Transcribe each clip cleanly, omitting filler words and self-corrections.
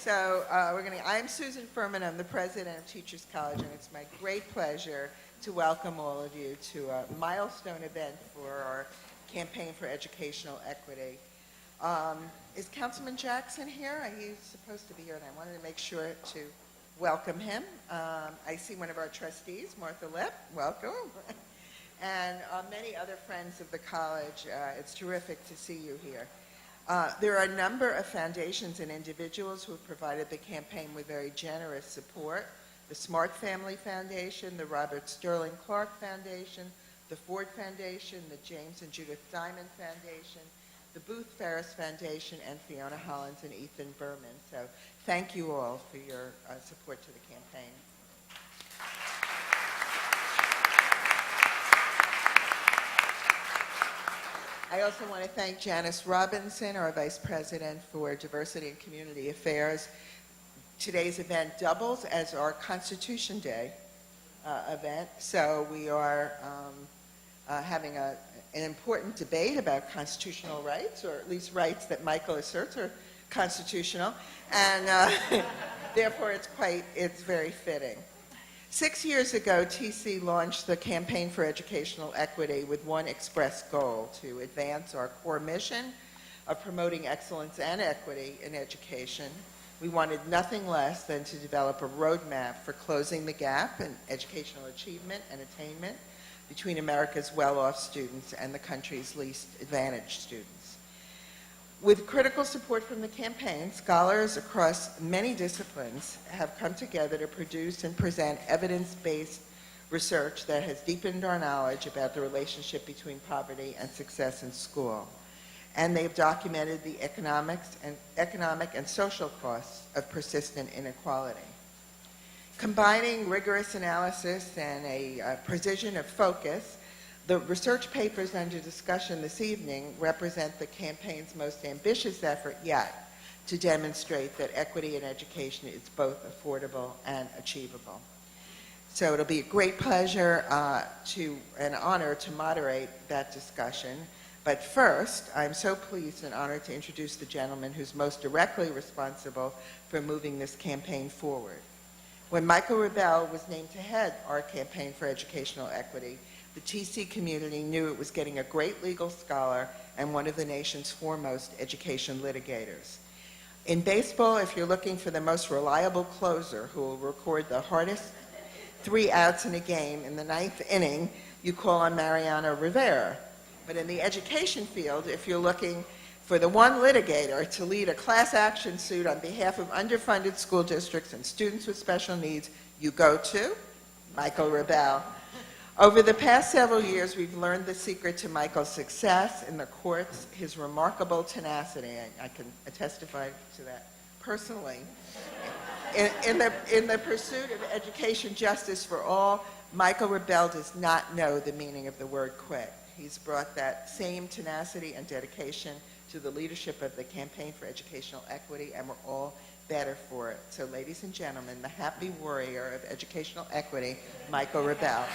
So I'm Susan Furman. I'm the president of Teachers College, and it's my great pleasure to welcome all of you to a milestone event for our campaign for educational equity. Is Councilman Jackson here? He's supposed to be here, and I wanted to make sure to welcome him. I see one of our trustees, Martha Lipp. Welcome. And many other friends of the college. It's terrific to see you here. There are a number of foundations and individuals who have provided the campaign with very generous support. The Smart Family Foundation, the Robert Sterling Clark Foundation, the Ford Foundation, the James and Judith Diamond Foundation, the Booth Ferris Foundation, and Fiona Hollins and Ethan Berman. So thank you all for your support to the campaign. I also want to thank Janice Robinson, our Vice President for Diversity and Community Affairs. Today's event doubles as our Constitution Day event, so we are having an important debate about constitutional rights, or at least rights that Michael asserts are constitutional, and therefore it's very fitting. 6 years ago, TC launched the Campaign for Educational Equity with one express goal: to advance our core mission of promoting excellence and equity in education. We wanted nothing less than to develop a roadmap for closing the gap in educational achievement and attainment between America's well-off students and the country's least advantaged students. With critical support from the campaign, scholars across many disciplines have come together to produce and present evidence-based research that has deepened our knowledge about the relationship between poverty and success in school. And they've documented the economic and social costs of persistent inequality. Combining rigorous analysis and a precision of focus, the research papers under discussion this evening represent the campaign's most ambitious effort yet to demonstrate that equity in education is both affordable and achievable. So it'll be a great pleasure and honor to moderate that discussion. But first, I'm so pleased and honored to introduce the gentleman who's most directly responsible for moving this campaign forward. When Michael Rebell was named to head our campaign for educational equity, the TC community knew it was getting a great legal scholar and one of the nation's foremost education litigators. In baseball, if you're looking for the most reliable closer who will record the hardest 3 outs in a game in the 9th inning, you call on Mariano Rivera. But in the education field, if you're looking for the one litigator to lead a class action suit on behalf of underfunded school districts and students with special needs, you go to Michael Rebell. Over the past several years, we've learned the secret to Michael's success in the courts, his remarkable tenacity. I can testify to that personally. In the pursuit of education justice for all, Michael Rebell does not know the meaning of the word quit. He's brought that same tenacity and dedication to the leadership of the Campaign for Educational Equity, and we're all better for it. So, ladies and gentlemen, the happy warrior of educational equity, Michael Rebell.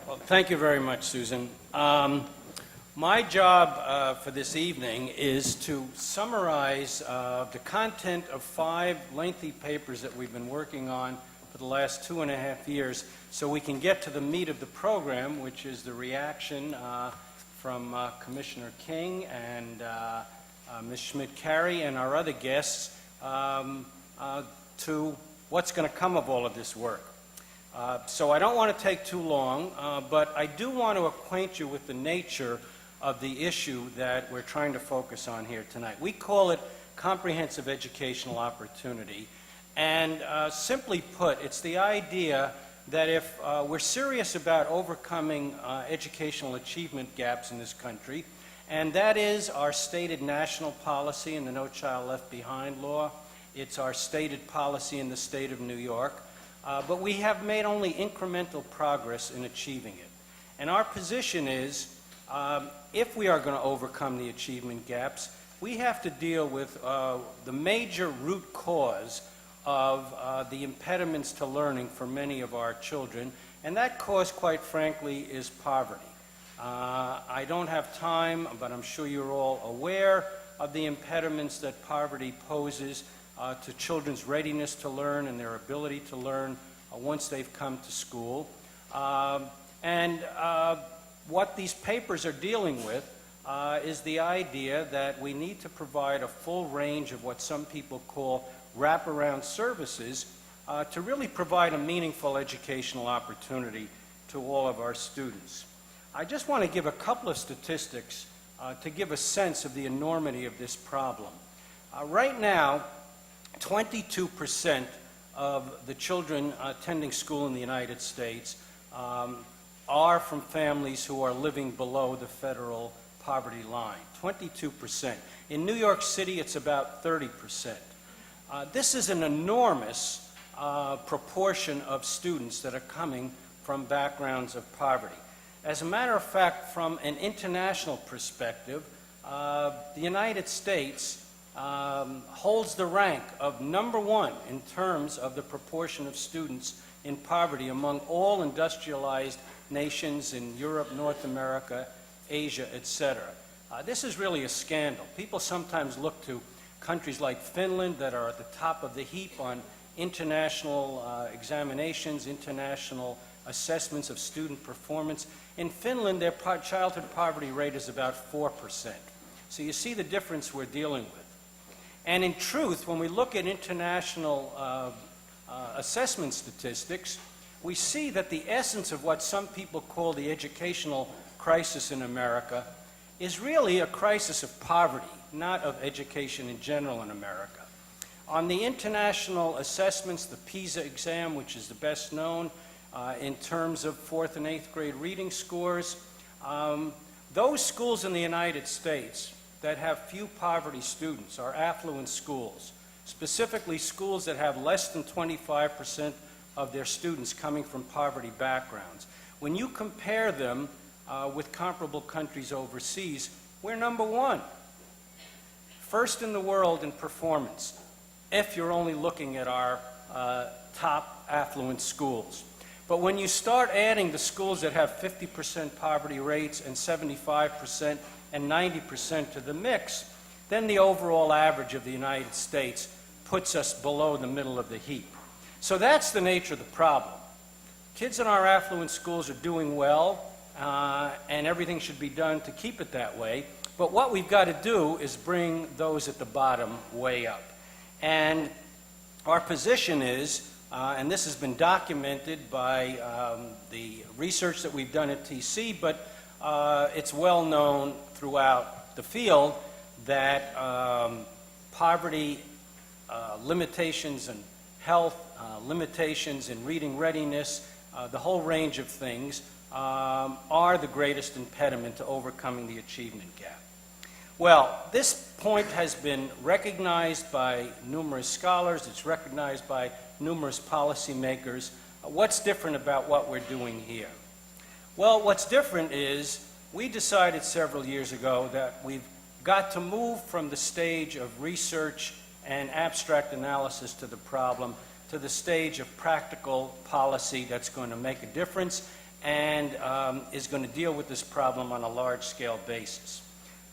Well, thank you very much, Susan. My job for this evening is to summarize the content of 5 lengthy papers that we've been working on for the last 2.5 years, so we can get to the meat of the program, which is the reaction from Commissioner King and Ms. Schmidt-Carey and our other guests to what's going to come of all of this work. So I don't want to take too long, but I do want to acquaint you with the nature of the issue that we're trying to focus on here tonight. We call it comprehensive educational opportunity, and simply put, it's the idea that if we're serious about overcoming educational achievement gaps in this country, and that is our stated national policy in the No Child Left Behind law, it's our stated policy in the state of New York, but we have made only incremental progress in achieving it. And our position is, if we are going to overcome the achievement gaps, we have to deal with the major root cause of the impediments to learning for many of our children, And that cause, quite frankly, is poverty. I don't have time, but I'm sure you're all aware of the impediments that poverty poses to children's readiness to learn and their ability to learn once they've come to school. What these papers are dealing with is the idea that we need to provide a full range of what some people call wraparound services to really provide a meaningful educational opportunity to all of our students. I just want to give a couple of statistics to give a sense of the enormity of this problem. Right now, 22% of the children attending school in the United States are from families who are living below the federal poverty line, 22%. In New York City, it's about 30%. This is an enormous proportion of students that are coming from backgrounds of poverty. As a matter of fact, from an international perspective, the United States holds the rank of #1 in terms of the proportion of students in poverty among all industrialized nations in Europe, North America, Asia, etc. This is really a scandal. People sometimes look to countries like Finland that are at the top of the heap on international examinations, international assessments of student performance. In Finland, their childhood poverty rate is about 4%. So you see the difference we're dealing with. And in truth, when we look at international assessment statistics, we see that the essence of what some people call the educational crisis in America is really a crisis of poverty, not of education in general in America. On the international assessments, the PISA exam, which is the best known in terms of 4th and 8th grade reading scores, those schools in the United States that have few poverty students are affluent schools, specifically schools that have less than 25% of their students coming from poverty backgrounds. When you compare them with comparable countries overseas, we're #1. First in the world in performance, if you're only looking at our top affluent schools. But when you start adding the schools that have 50% poverty rates and 75% and 90% to the mix, then the overall average of the United States puts us below the middle of the heap. So that's the nature of the problem. Kids in our affluent schools are doing well, and everything should be done to keep it that way. But what we've got to do is bring those at the bottom way up. And our position is, and this has been documented by the research that we've done at TC, but it's well known throughout the field that poverty, limitations in health, limitations in reading readiness, the whole range of things are the greatest impediment to overcoming the achievement gap. Well, this point has been recognized by numerous scholars. It's recognized by numerous policymakers. What's different about what we're doing here? Well, what's different is we decided several years ago that we've got to move from the stage of research and abstract analysis to the problem to the stage of practical policy that's going to make a difference and is going to deal with this problem on a large-scale basis.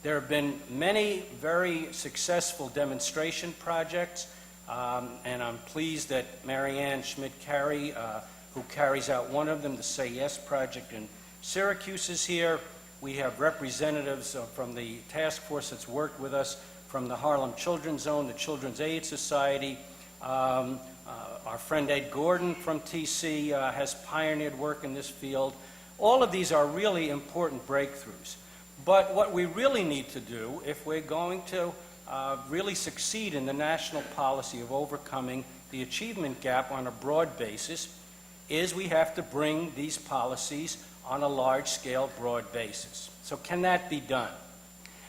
There have been many very successful demonstration projects, and I'm pleased that Marianne Schmidt-Carey, who carries out one of them, the Say Yes project in Syracuse, is here. We have representatives from the task force that's worked with us from the Harlem Children's Zone, the Children's Aid Society. Our friend Ed Gordon from TC has pioneered work in this field. All of these are really important breakthroughs. But what we really need to do, if we're going to really succeed in the national policy of overcoming the achievement gap on a broad basis, is we have to bring these policies on a large-scale, broad basis. So can that be done?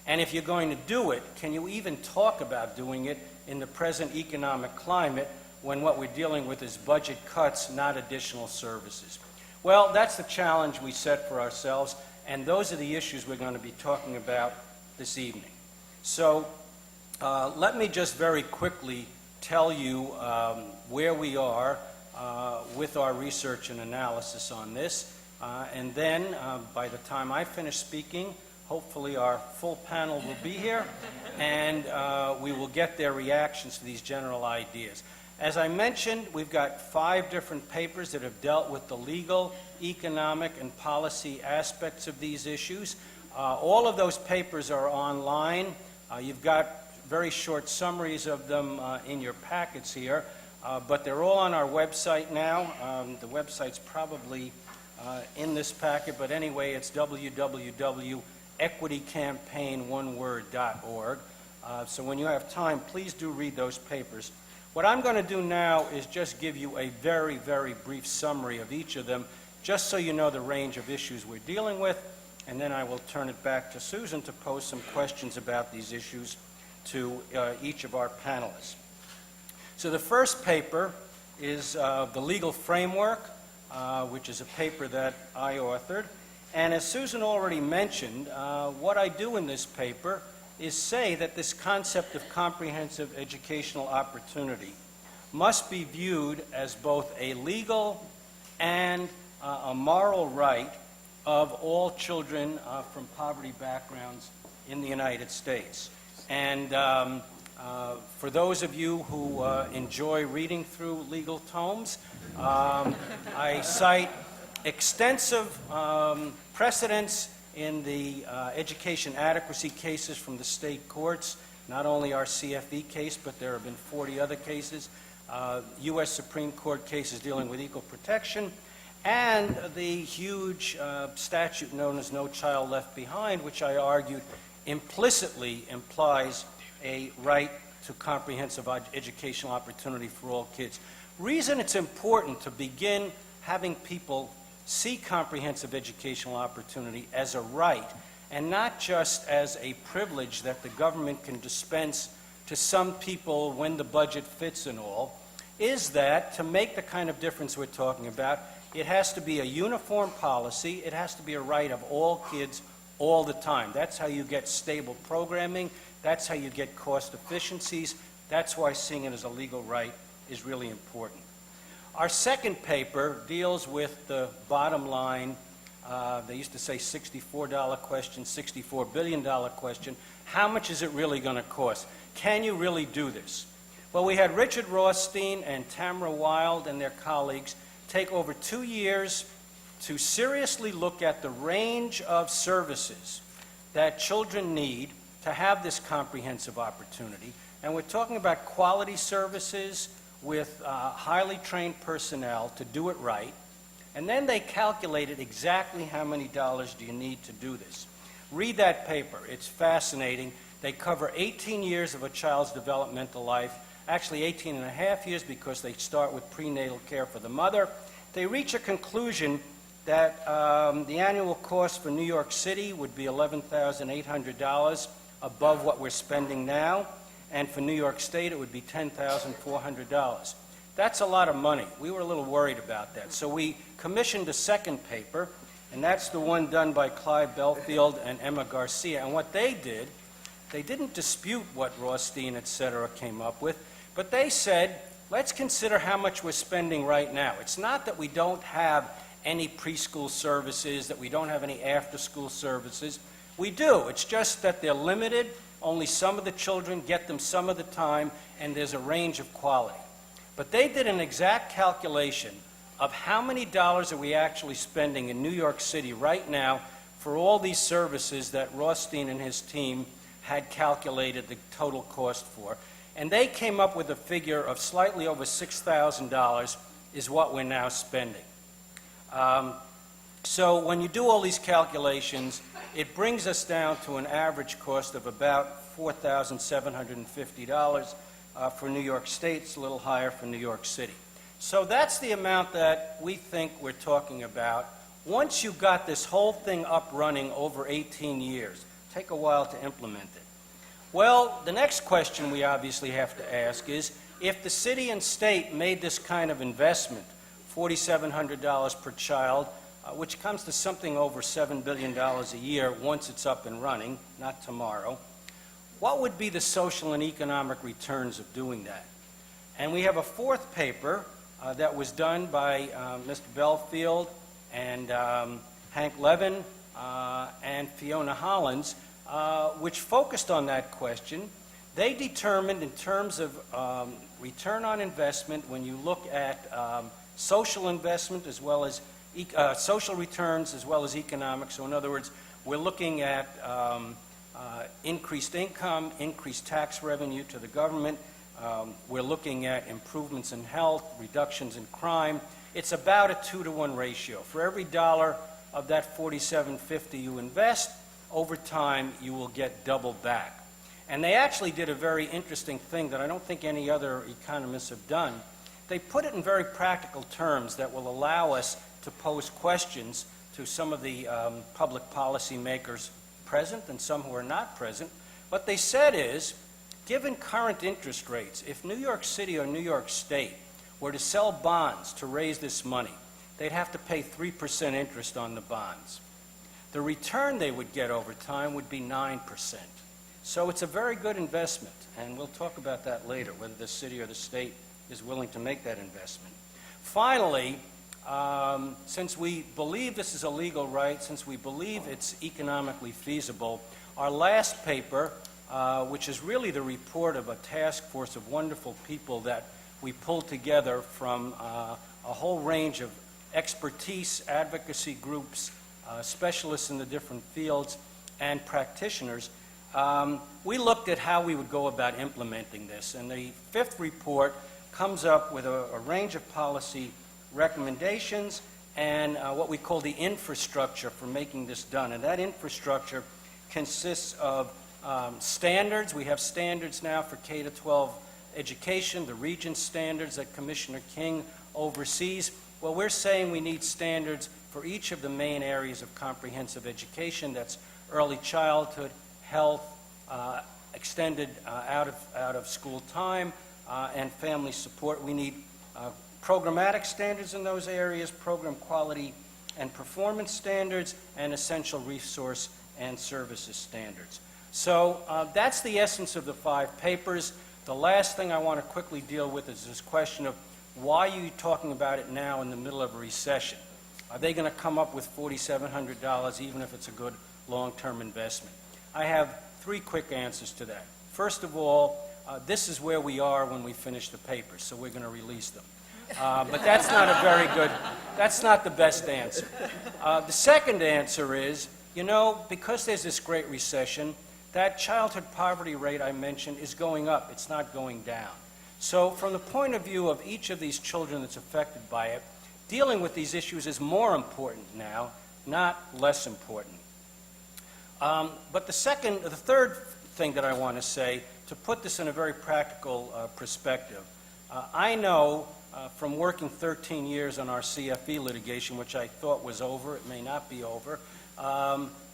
And if you're going to do it, can you even talk about doing it in the present economic climate when what we're dealing with is budget cuts, not additional services? Well, that's the challenge we set for ourselves, and those are the issues we're going to be talking about this evening. So let me just very quickly tell you where we are with our research and analysis on this. And then, by the time I finish speaking, hopefully our full panel will be here, and we will get their reactions to these general ideas. As I mentioned, we've got 5 different papers that have dealt with the legal, economic, and policy aspects of these issues. All of those papers are online. You've got very short summaries of them in your packets here, but they're all on our website now. The website's probably in this packet, but anyway, it's www.equitycampaign.org. So when you have time, please do read those papers. What I'm going to do now is just give you a very, very brief summary of each of them, just so you know the range of issues we're dealing with, and then I will turn it back to Susan to pose some questions about these issues to each of our panelists. So the first paper is the legal framework, which is a paper that I authored. And as Susan already mentioned, what I do in this paper is say that this concept of comprehensive educational opportunity must be viewed as both a legal and a moral right of all children from poverty backgrounds in the United States. And for those of you who enjoy reading through legal tomes, I cite extensive precedents in the education adequacy cases from the state courts, not only our CFE case, but there have been 40 other cases, U.S. Supreme Court cases dealing with equal protection, and the huge statute known as No Child Left Behind, which I argued implicitly implies a right to comprehensive educational opportunity for all kids. Reason it's important to begin having people see comprehensive educational opportunity as a right and not just as a privilege that the government can dispense to some people when the budget fits and all, is that to make the kind of difference we're talking about, it has to be a uniform policy, it has to be a right of all kids all the time. That's how you get stable programming, that's how you get cost efficiencies, that's why seeing it as a legal right is really important. Our second paper deals with the bottom line. They used to say $64 question, $64 billion question. How much is it really going to cost? Can you really do this? Well, we had Richard Rothstein and Tamara Wild and their colleagues take over 2 years to seriously look at the range of services that children need to have this comprehensive opportunity. And we're talking about quality services with highly trained personnel to do it right. And then they calculated exactly how many dollars do you need to do this. Read that paper. It's fascinating. They cover 18 years of a child's developmental life, actually 18 and a half years because they start with prenatal care for the mother. They reach a conclusion that the annual cost for New York City would be $11,800 above what we're spending now. And for New York State, it would be $10,400. That's a lot of money. We were a little worried about that. So we commissioned a second paper, and that's the one done by Clive Belfield and Emma Garcia. And what they did, they didn't dispute what Rothstein, et cetera, came up with, but they said, let's consider how much we're spending right now. It's not that we don't have any preschool services, that we don't have any after-school services. We do. It's just that they're limited. Only some of the children get them some of the time, and there's a range of quality. But they did an exact calculation of how many dollars are we actually spending in New York City right now for all these services that Rothstein and his team had calculated the total cost for. And they came up with a figure of slightly over $6,000 is what we're now spending. So when you do all these calculations, it brings us down to an average cost of about $4,750 for New York State. It's a little higher for New York City. So that's the amount that we think we're talking about. Once you've got this whole thing up running over 18 years, take a while to implement it. Well, the next question we obviously have to ask is, if the city and state made this kind of investment, $4,700 per child, which comes to something over $7 billion a year once it's up and running, not tomorrow, what would be the social and economic returns of doing that? And we have a fourth paper that was done by Mr. Belfield and Hank Levin and Fiona Hollins, which focused on that question. They determined in terms of return on investment, when you look at social investment as well as social returns as well as economic. So in other words, we're looking at increased income, increased tax revenue to the government. We're looking at improvements in health, reductions in crime. It's about a 2-to-1 ratio. For every dollar of that $47.50 you invest, over time you will get double back. And they actually did a very interesting thing that I don't think any other economists have done. They put it in very practical terms that will allow us to pose questions to some of the public policy makers present and some who are not present. What they said is, given current interest rates, if New York City or New York State were to sell bonds to raise this money, they'd have to pay 3% interest on the bonds. The return they would get over time would be 9%. So it's a very good investment, and we'll talk about that later, whether the city or the state is willing to make that investment. Finally, since we believe this is a legal right, since we believe it's economically feasible, our last paper, which is really the report of a task force of wonderful people that we pulled together from a whole range of expertise, advocacy groups, specialists in the different fields, and practitioners, we looked at how we would go about implementing this. And the fifth report comes up with a range of policy recommendations and what we call the infrastructure for making this done. And that infrastructure consists of standards. We have standards now for K-12 education, the Regents standards that Commissioner King oversees. Well, we're saying we need standards for each of the main areas of comprehensive education. That's early childhood, health, extended out of school time, and family support. We need programmatic standards in those areas, program quality and performance standards, and essential resource and services standards. So that's the essence of the 5 papers. The last thing I want to quickly deal with is this question of why are you talking about it now in the middle of a recession? Are they going to come up with $4,700 even if it's a good long-term investment? I have 3 quick answers to that. First of all, this is where we are when we finish the papers, so we're going to release them. But that's not a very good, that's not the best answer. The second answer is, you know, because there's this great recession, that childhood poverty rate I mentioned is going up. It's not going down. So from the point of view of each of these children that's affected by it, dealing with these issues is more important now, not less important. But the third thing that I want to say, to put this in a very practical perspective, I know from working 13 years on our CFE litigation, which I thought was over, it may not be over,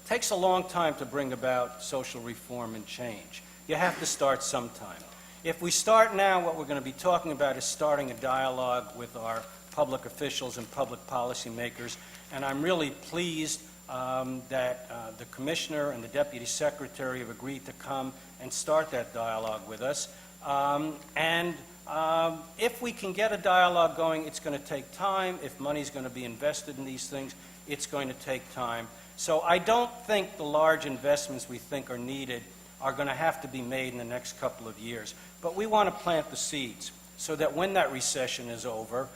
takes a long time to bring about social reform and change. You have to start sometime. If we start now, what we're going to be talking about is starting a dialogue with our public officials and public policy makers, and I'm really pleased that the Commissioner and the Deputy Secretary have agreed to come and start that dialogue with us. If we can get a dialogue going, it's going to take time. If money's going to be invested in these things, it's going to take time. So I don't think the large investments we think are needed are going to have to be made in the next couple of years. But we want to plant the seeds so that when that recession is over,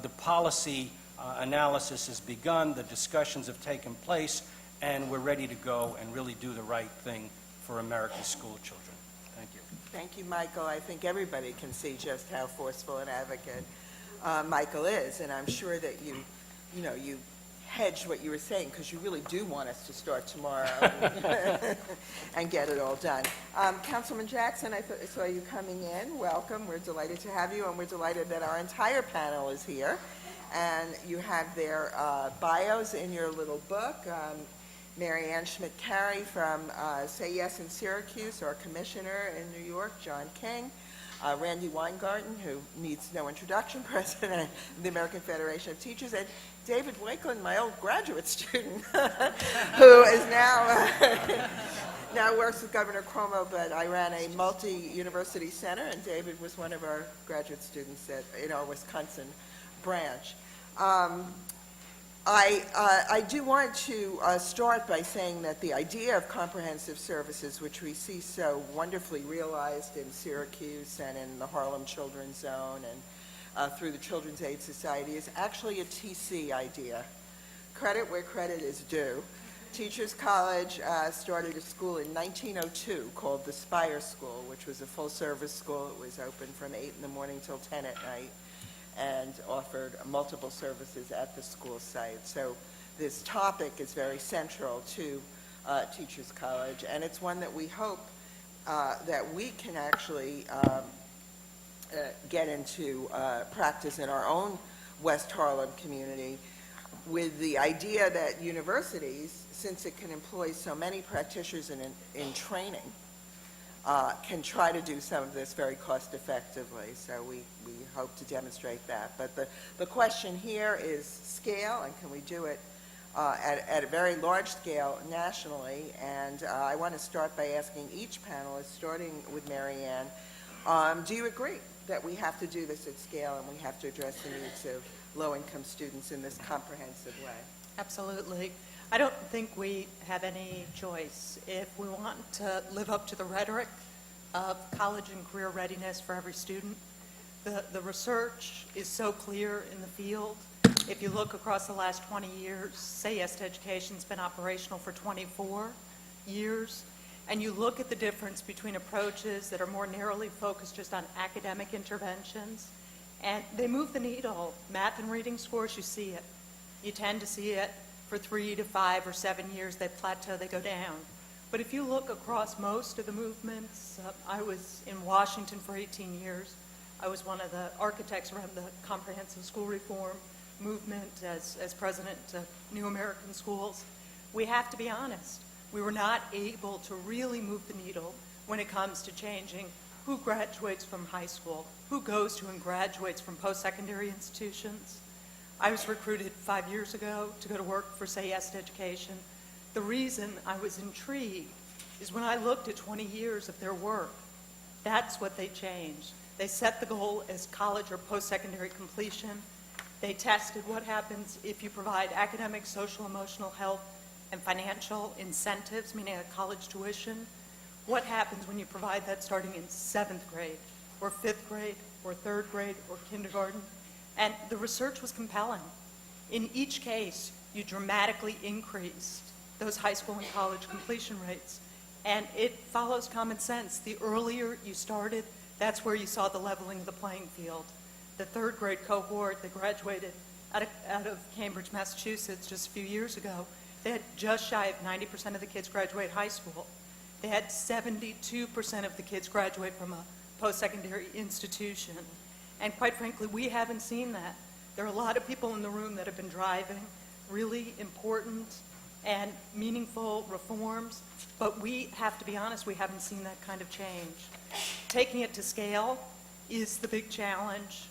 the policy analysis has begun, the discussions have taken place, and we're ready to go and really do the right thing for America's school children. Thank you. Thank you, Michael. I think everybody can see just how forceful an advocate Michael is, and I'm sure that you hedged what you were saying because you really do want us to start tomorrow and get it all done. Councilman Jackson, I saw you coming in. Welcome. We're delighted to have you, and we're delighted that our entire panel is here. And you have their bios in your little book. Mary Ann Schmidt-Carey from Say Yes in Syracuse, our commissioner in New York, John King. Randy Weingarten, who needs no introduction, president of the American Federation of Teachers, and David Wakeland, my old graduate student, who is now works with Governor Cuomo, but I ran a multi-university center, and David was one of our graduate students in our Wisconsin branch. I do want to start by saying that the idea of comprehensive services, which we see so wonderfully realized in Syracuse and in the Harlem Children's Zone and through the Children's Aid Society, is actually a TC idea. Credit where credit is due. Teachers College started a school in 1902 called the Spire School, which was a full-service school. It was open from 8 in the morning till 10 at night, and offered multiple services at the school site. So this topic is very central to Teachers College, and it's one that we hope that we can actually get into practice in our own West Harlem community, with the idea that universities, since it can employ so many practitioners in training, can try to do some of this very cost effectively. So we hope to demonstrate that. But the question here is scale, and can we do it at a very large scale nationally? And I want to start by asking each panelist, starting with Mary Ann, do you agree that we have to do this at scale and we have to address the needs of low-income students in this comprehensive way? Absolutely. I don't think we have any choice. If we want to live up to the rhetoric of college and career readiness for every student, the research is so clear in the field. If you look across the last 20 years, Say Yes to Education's been operational for 24 years, and you look at the difference between approaches that are more narrowly focused just on academic interventions, and they move the needle. Math and reading scores, you see it. You tend to see it for 3 to 5 or 7 years. They plateau, they go down. But if you look across most of the movements, I was in Washington for 18 years. I was one of the architects around the comprehensive school reform movement as president of New American Schools. We have to be honest. We were not able to really move the needle when it comes to changing who graduates from high school, who goes to and graduates from post-secondary institutions. I was recruited 5 years ago to go to work for Say Yes to Education. The reason I was intrigued is when I looked at 20 years of their work, that's what they changed. They set the goal as college or post-secondary completion. They tested what happens if you provide academic, social, emotional, health, and financial incentives, meaning a college tuition. What happens when you provide that starting in 7th grade or 5th grade or 3rd grade or kindergarten? And the research was compelling. In each case, you dramatically increased those high school and college completion rates. And it follows common sense. The earlier you started, that's where you saw the leveling of the playing field. The 3rd grade cohort that graduated out of Cambridge, Massachusetts just a few years ago, they had just shy of 90% of the kids graduate high school. They had 72% of the kids graduate from a post-secondary institution. And quite frankly, we haven't seen that. There are a lot of people in the room that have been driving really important and meaningful reforms, but we have to be honest, we haven't seen that kind of change. Taking it to scale is the big challenge.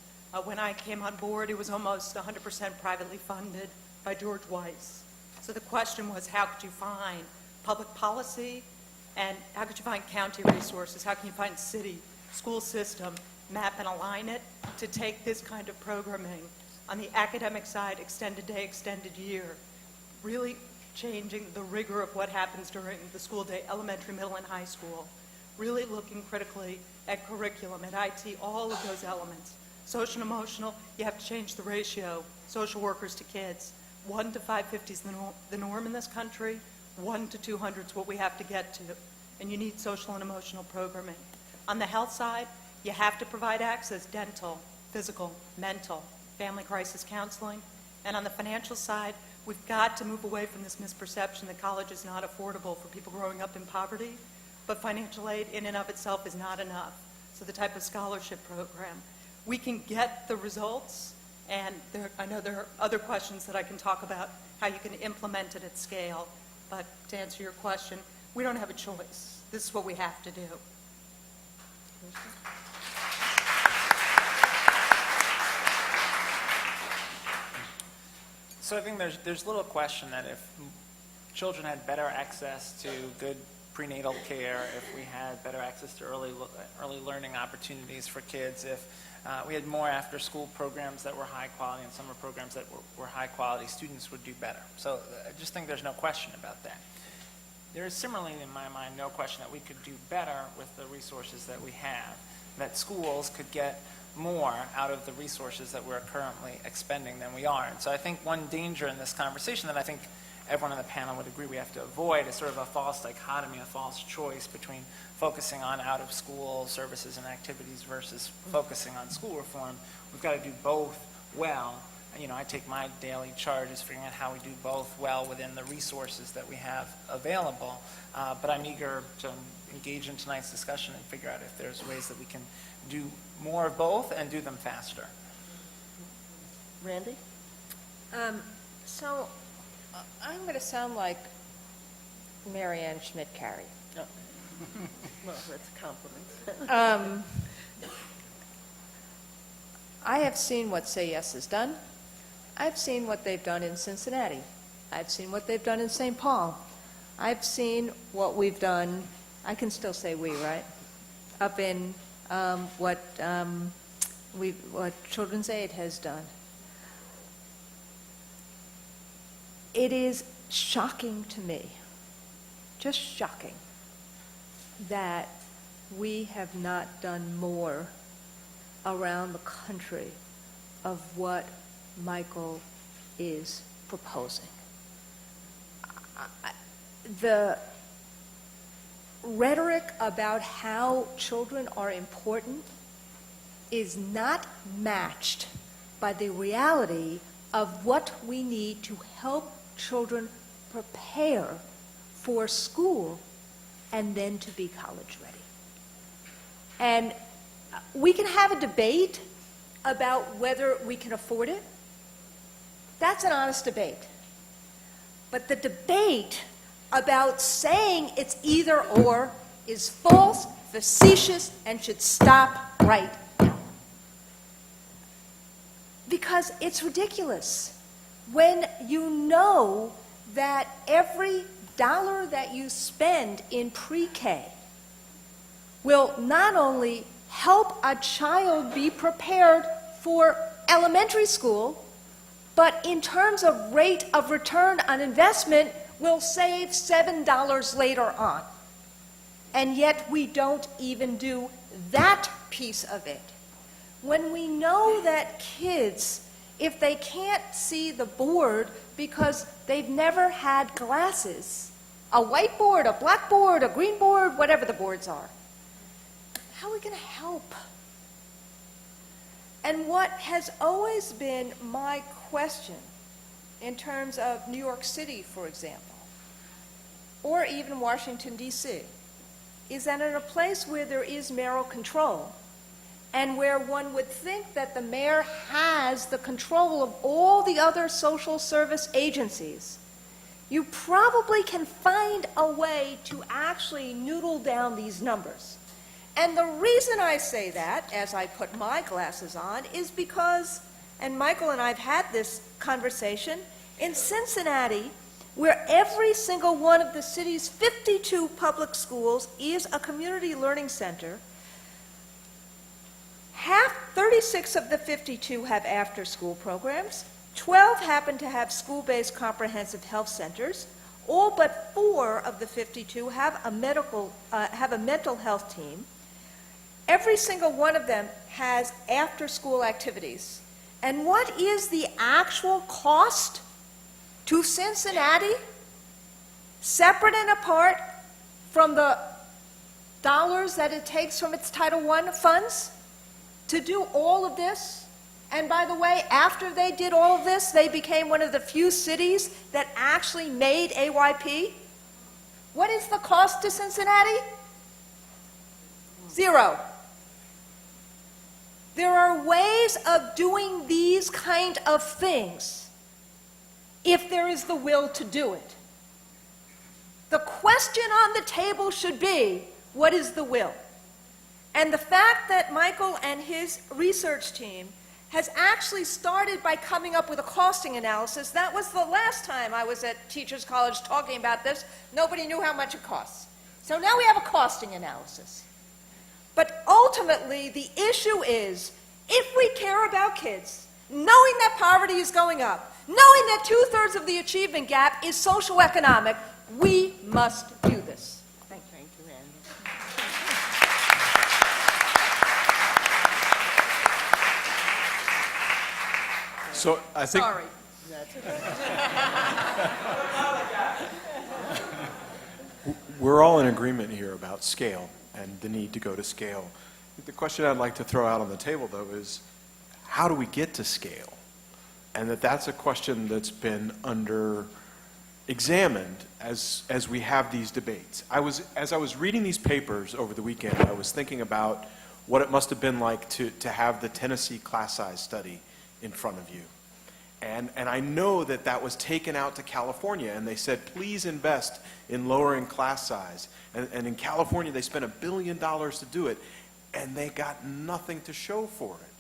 When I came on board, it was almost 100% privately funded by George Weiss. So the question was, how could you find public policy, and how could you find county resources? How can you find city, school system, map and align it to take this kind of programming on the academic side, extended day, extended year, really changing the rigor of what happens during the school day, elementary, middle, and high school, really looking critically at curriculum, at IT, all of those elements. Social and emotional, you have to change the ratio, social workers to kids. 1 to 550 is the norm in this country. 1 to 200 is what we have to get to. And you need social and emotional programming. On the health side, you have to provide access, dental, physical, mental, family crisis counseling. And on the financial side, we've got to move away from this misperception that college is not affordable for people growing up in poverty, but financial aid in and of itself is not enough. So the type of scholarship program. We can get the results, and I know there are other questions that I can talk about, how you can implement it at scale, but to answer your question, we don't have a choice. This is what we have to do. So I think there's little question that if children had better access to good prenatal care, if we had better access to early learning opportunities for kids, if we had more after-school programs that were high quality and summer programs that were high quality, students would do better. So I just think there's no question about that. There is similarly, in my mind, no question that we could do better with the resources that we have, that schools could get more out of the resources that we're currently expending than we are. And so I think one danger in this conversation that I think everyone on the panel would agree we have to avoid is sort of a false dichotomy, a false choice between focusing on out-of-school services and activities versus focusing on school reform. We've got to do both well. You know, I take my daily charge as figuring out how we do both well within the resources that we have available. But I'm eager to engage in tonight's discussion and figure out if there's ways that we can do more of both and do them faster. Randy? So I'm going to sound like Marianne Schmidt-Carey. Well, that's a compliment. I have seen what Say Yes has done. I've seen what they've done in Cincinnati. I've seen what they've done in St. Paul. I've seen what we've done, I can still say we, right? Up in what Children's Aid has done. It is shocking to me, just shocking, that we have not done more around the country of what Michael is proposing. The rhetoric about how children are important is not matched by the reality of what we need to help children prepare for school and then to be college ready. And we can have a debate about whether we can afford it. That's an honest debate. But the debate about saying it's either or is false, facetious, and should stop right now. Because it's ridiculous when you know that every dollar that you spend in pre-K will not only help a child be prepared for elementary school, but in terms of rate of return on investment, will save $7 later on. And yet we don't even do that piece of it. When we know that kids, if they can't see the board because they've never had glasses, a whiteboard, a blackboard, a green board, whatever the boards are, how are we going to help? And what has always been my question in terms of New York City, for example, or even Washington, D.C., is that in a place where there is mayoral control and where one would think that the mayor has the control of all the other social service agencies, you probably can find a way to actually noodle down these numbers. And the reason I say that, as I put my glasses on, is because, and Michael and I have had this conversation, in Cincinnati, where every single one of the city's 52 public schools is a community learning center, 36 of the 52 have after-school programs, 12 happen to have school-based comprehensive health centers, all but 4 of the 52 have a mental health team. Every single one of them has after-school activities. And what is the actual cost to Cincinnati, separate and apart from the dollars that it takes from its Title I funds to do all of this? And by the way, after they did all of this, they became one of the few cities that actually made AYP. What is the cost to Cincinnati? 0. There are ways of doing these kind of things if there is the will to do it. The question on the table should be, what is the will? And the fact that Michael and his research team has actually started by coming up with a costing analysis, that was the last time I was at Teachers College talking about this. Nobody knew how much it costs. So now we have a costing analysis. But ultimately, the issue is, if we care about kids, knowing that poverty is going up, knowing that 2/3 of the achievement gap is socioeconomic, we must do this. Thank you. Thank you, Andy. So I think Sorry. we're all in agreement here about scale and the need to go to scale. The question I'd like to throw out on the table, though, is how do we get to scale? And that's a question that's been examined as we have these debates. As I was reading these papers over the weekend, I was thinking about what it must have been like to have the Tennessee class size study in front of you. And I know that was taken out to California, and they said, please invest in lowering class size. And in California, they spent $1 billion to do it, and they got nothing to show for it.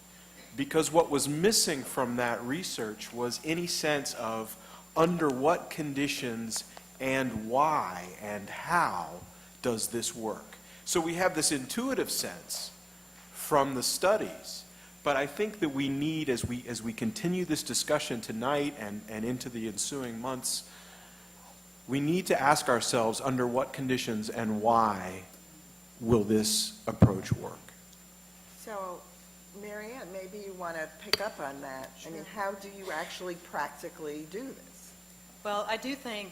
Because what was missing from that research was any sense of under what conditions and why and how does this work. So we have this intuitive sense from the studies. But I think that we need, as we continue this discussion tonight and into the ensuing months, we need to ask ourselves under what conditions and why will this approach work? So, Mary Ann, maybe you want to pick up on that. I mean, how do you actually practically do this? Well, I do think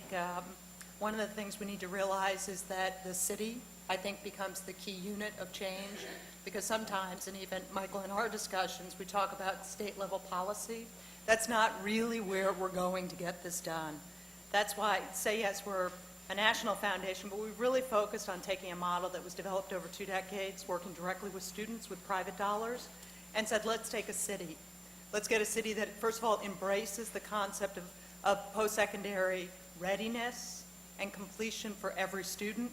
one of the things we need to realize is that the city, I think, becomes the key unit of change, because sometimes, and even Michael, in our discussions, we talk about state-level policy. That's not really where we're going to get this done. That's why, say yes, we're a national foundation, but we really focused on taking a model that was developed over 2 decades, working directly with students with private dollars, and said, let's take a city. Let's get a city that, first of all, embraces the concept of post-secondary readiness and completion for every student,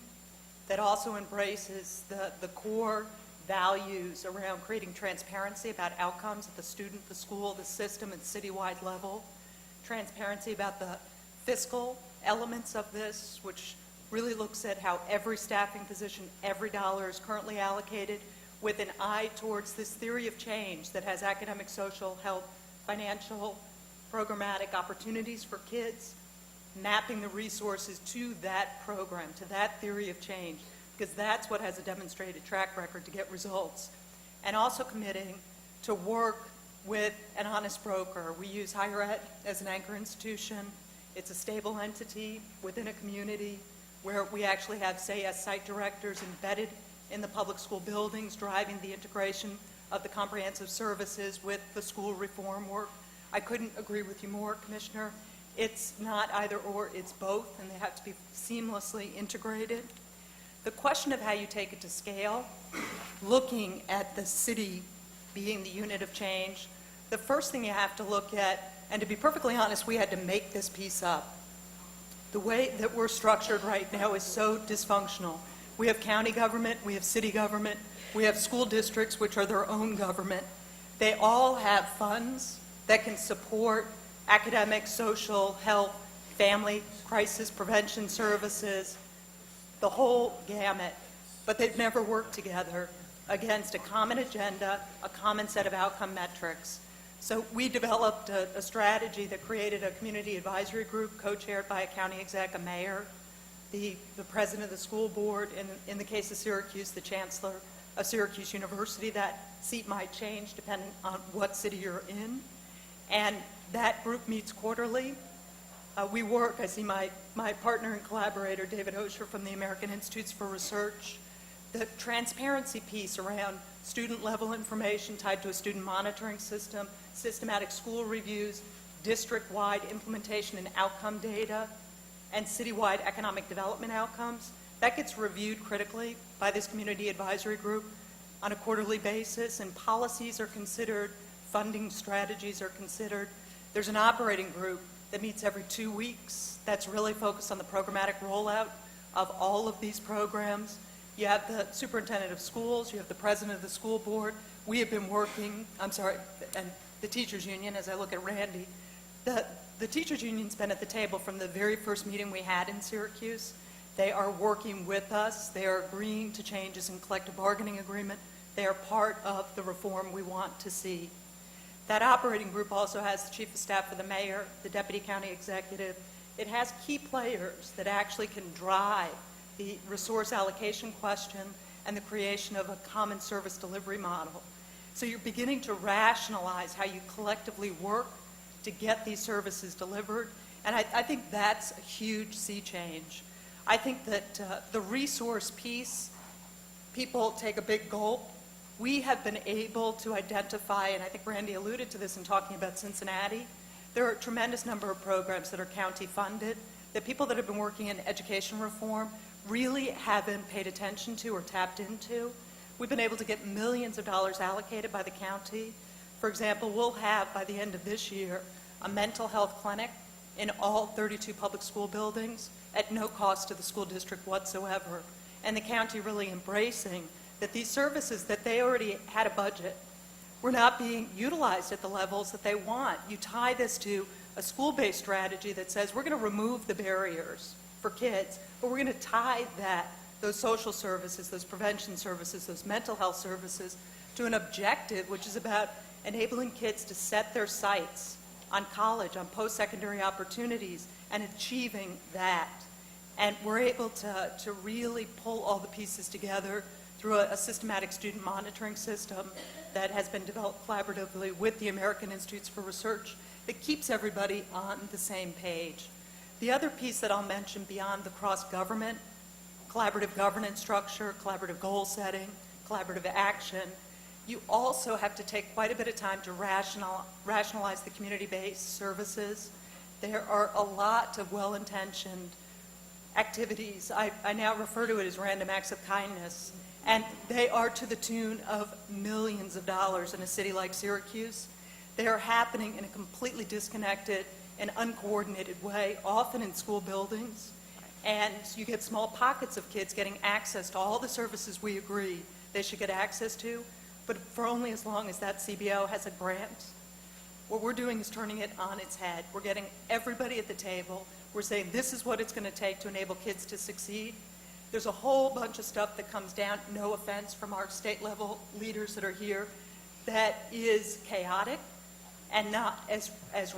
that also embraces the core values around creating transparency about outcomes at the student, the school, the system, and citywide level, transparency about the fiscal elements of this, which really looks at how every staffing position, every dollar is currently allocated, with an eye towards this theory of change that has academic, social, health, financial, programmatic opportunities for kids, mapping the resources to that program, to that theory of change, because that's what has a demonstrated track record to get results. And also committing to work with an honest broker. We use higher ed as an anchor institution. It's a stable entity within a community where we actually have, say, as site directors embedded in the public school buildings, driving the integration of the comprehensive services with the school reform work. I couldn't agree with you more, Commissioner. It's not either or, it's both, and they have to be seamlessly integrated. The question of how you take it to scale, looking at the city being the unit of change, the first thing you have to look at, and to be perfectly honest, we had to make this piece up. The way that we're structured right now is so dysfunctional. We have county government, we have city government, we have school districts, which are their own government. They all have funds that can support academic, social, health, family, crisis prevention services, the whole gamut, but they've never worked together against a common agenda, a common set of outcome metrics. So we developed a strategy that created a community advisory group co-chaired by a county exec, a mayor, the president of the school board, in the case of Syracuse, the chancellor of Syracuse University. That seat might change depending on what city you're in. And that group meets quarterly. We work, I see my partner and collaborator, David Osher from the American Institutes for Research, the transparency piece around student-level information tied to a student monitoring system, systematic school reviews, district-wide implementation and outcome data, and citywide economic development outcomes. That gets reviewed critically by this community advisory group on a quarterly basis, and policies are considered, funding strategies are considered. There's an operating group that meets every 2 weeks that's really focused on the programmatic rollout of all of these programs. You have the superintendent of schools, you have the president of the school board. We have been working, and the teachers union, as I look at Randy, the teachers union's been at the table from the very first meeting we had in Syracuse, They are working with us. They are agreeing to changes in collective bargaining agreement. They are part of the reform we want to see. That operating group also has the chief of staff for the mayor, the deputy county executive. It has key players that actually can drive the resource allocation question and the creation of a common service delivery model. So you're beginning to rationalize how you collectively work to get these services delivered, and I think that's a huge sea change. I think that the resource piece, people take a big gulp. We have been able to identify, and I think Randy alluded to this in talking about Cincinnati, there are a tremendous number of programs that are county funded, that people that have been working in education reform really haven't paid attention to or tapped into. We've been able to get millions of dollars allocated by the county. For example, we'll have, by the end of this year, a mental health clinic in all 32 public school buildings at no cost to the school district whatsoever. And the county really embracing that these services that they already had a budget were not being utilized at the levels that they want. You tie this to a school-based strategy that says we're going to remove the barriers for kids, but we're going to tie those social services, those prevention services, those mental health services to an objective which is about enabling kids to set their sights on college, on post-secondary opportunities, and achieving that. And we're able to really pull all the pieces together through a systematic student monitoring system that has been developed collaboratively with the American Institutes for Research that keeps everybody on the same page. The other piece that I'll mention beyond the cross-government, collaborative governance structure, collaborative goal setting, collaborative action, you also have to take quite a bit of time to rationalize the community-based services. There are a lot of well-intentioned activities. I now refer to it as random acts of kindness, and they are to the tune of millions of dollars in a city like Syracuse. They are happening in a completely disconnected and uncoordinated way, often in school buildings, and you get small pockets of kids getting access to all the services we agree they should get access to, but for only as long as that CBO has a grant. What we're doing is turning it on its head. We're getting everybody at the table. We're saying this is what it's going to take to enable kids to succeed. There's a whole bunch of stuff that comes down, no offense from our state level leaders that are here, that is chaotic and not as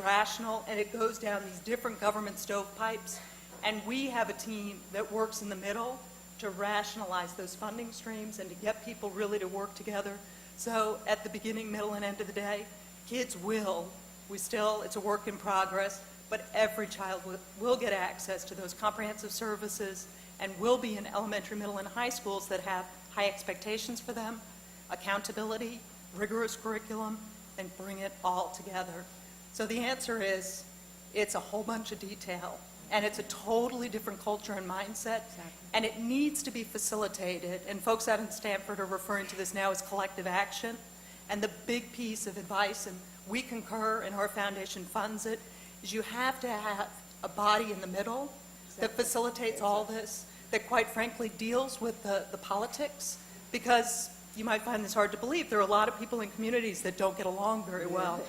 rational, and it goes down these different government stovepipes. And we have a team that works in the middle to rationalize those funding streams and to get people really to work together. So at the beginning, middle, and end of the day, kids it's a work in progress, but every child will get access to those comprehensive services and will be in elementary, middle, and high schools that have high expectations for them, accountability, rigorous curriculum, and bring it all together. So the answer is, it's a whole bunch of detail, and it's a totally different culture and mindset, and it needs to be facilitated. And folks out in Stanford are referring to this now as collective action. And the big piece of advice, and we concur, and our foundation funds it, is you have to have a body in the middle that facilitates all this, that quite frankly deals with the politics, because you might find this hard to believe. There are a lot of people in communities that don't get along very well.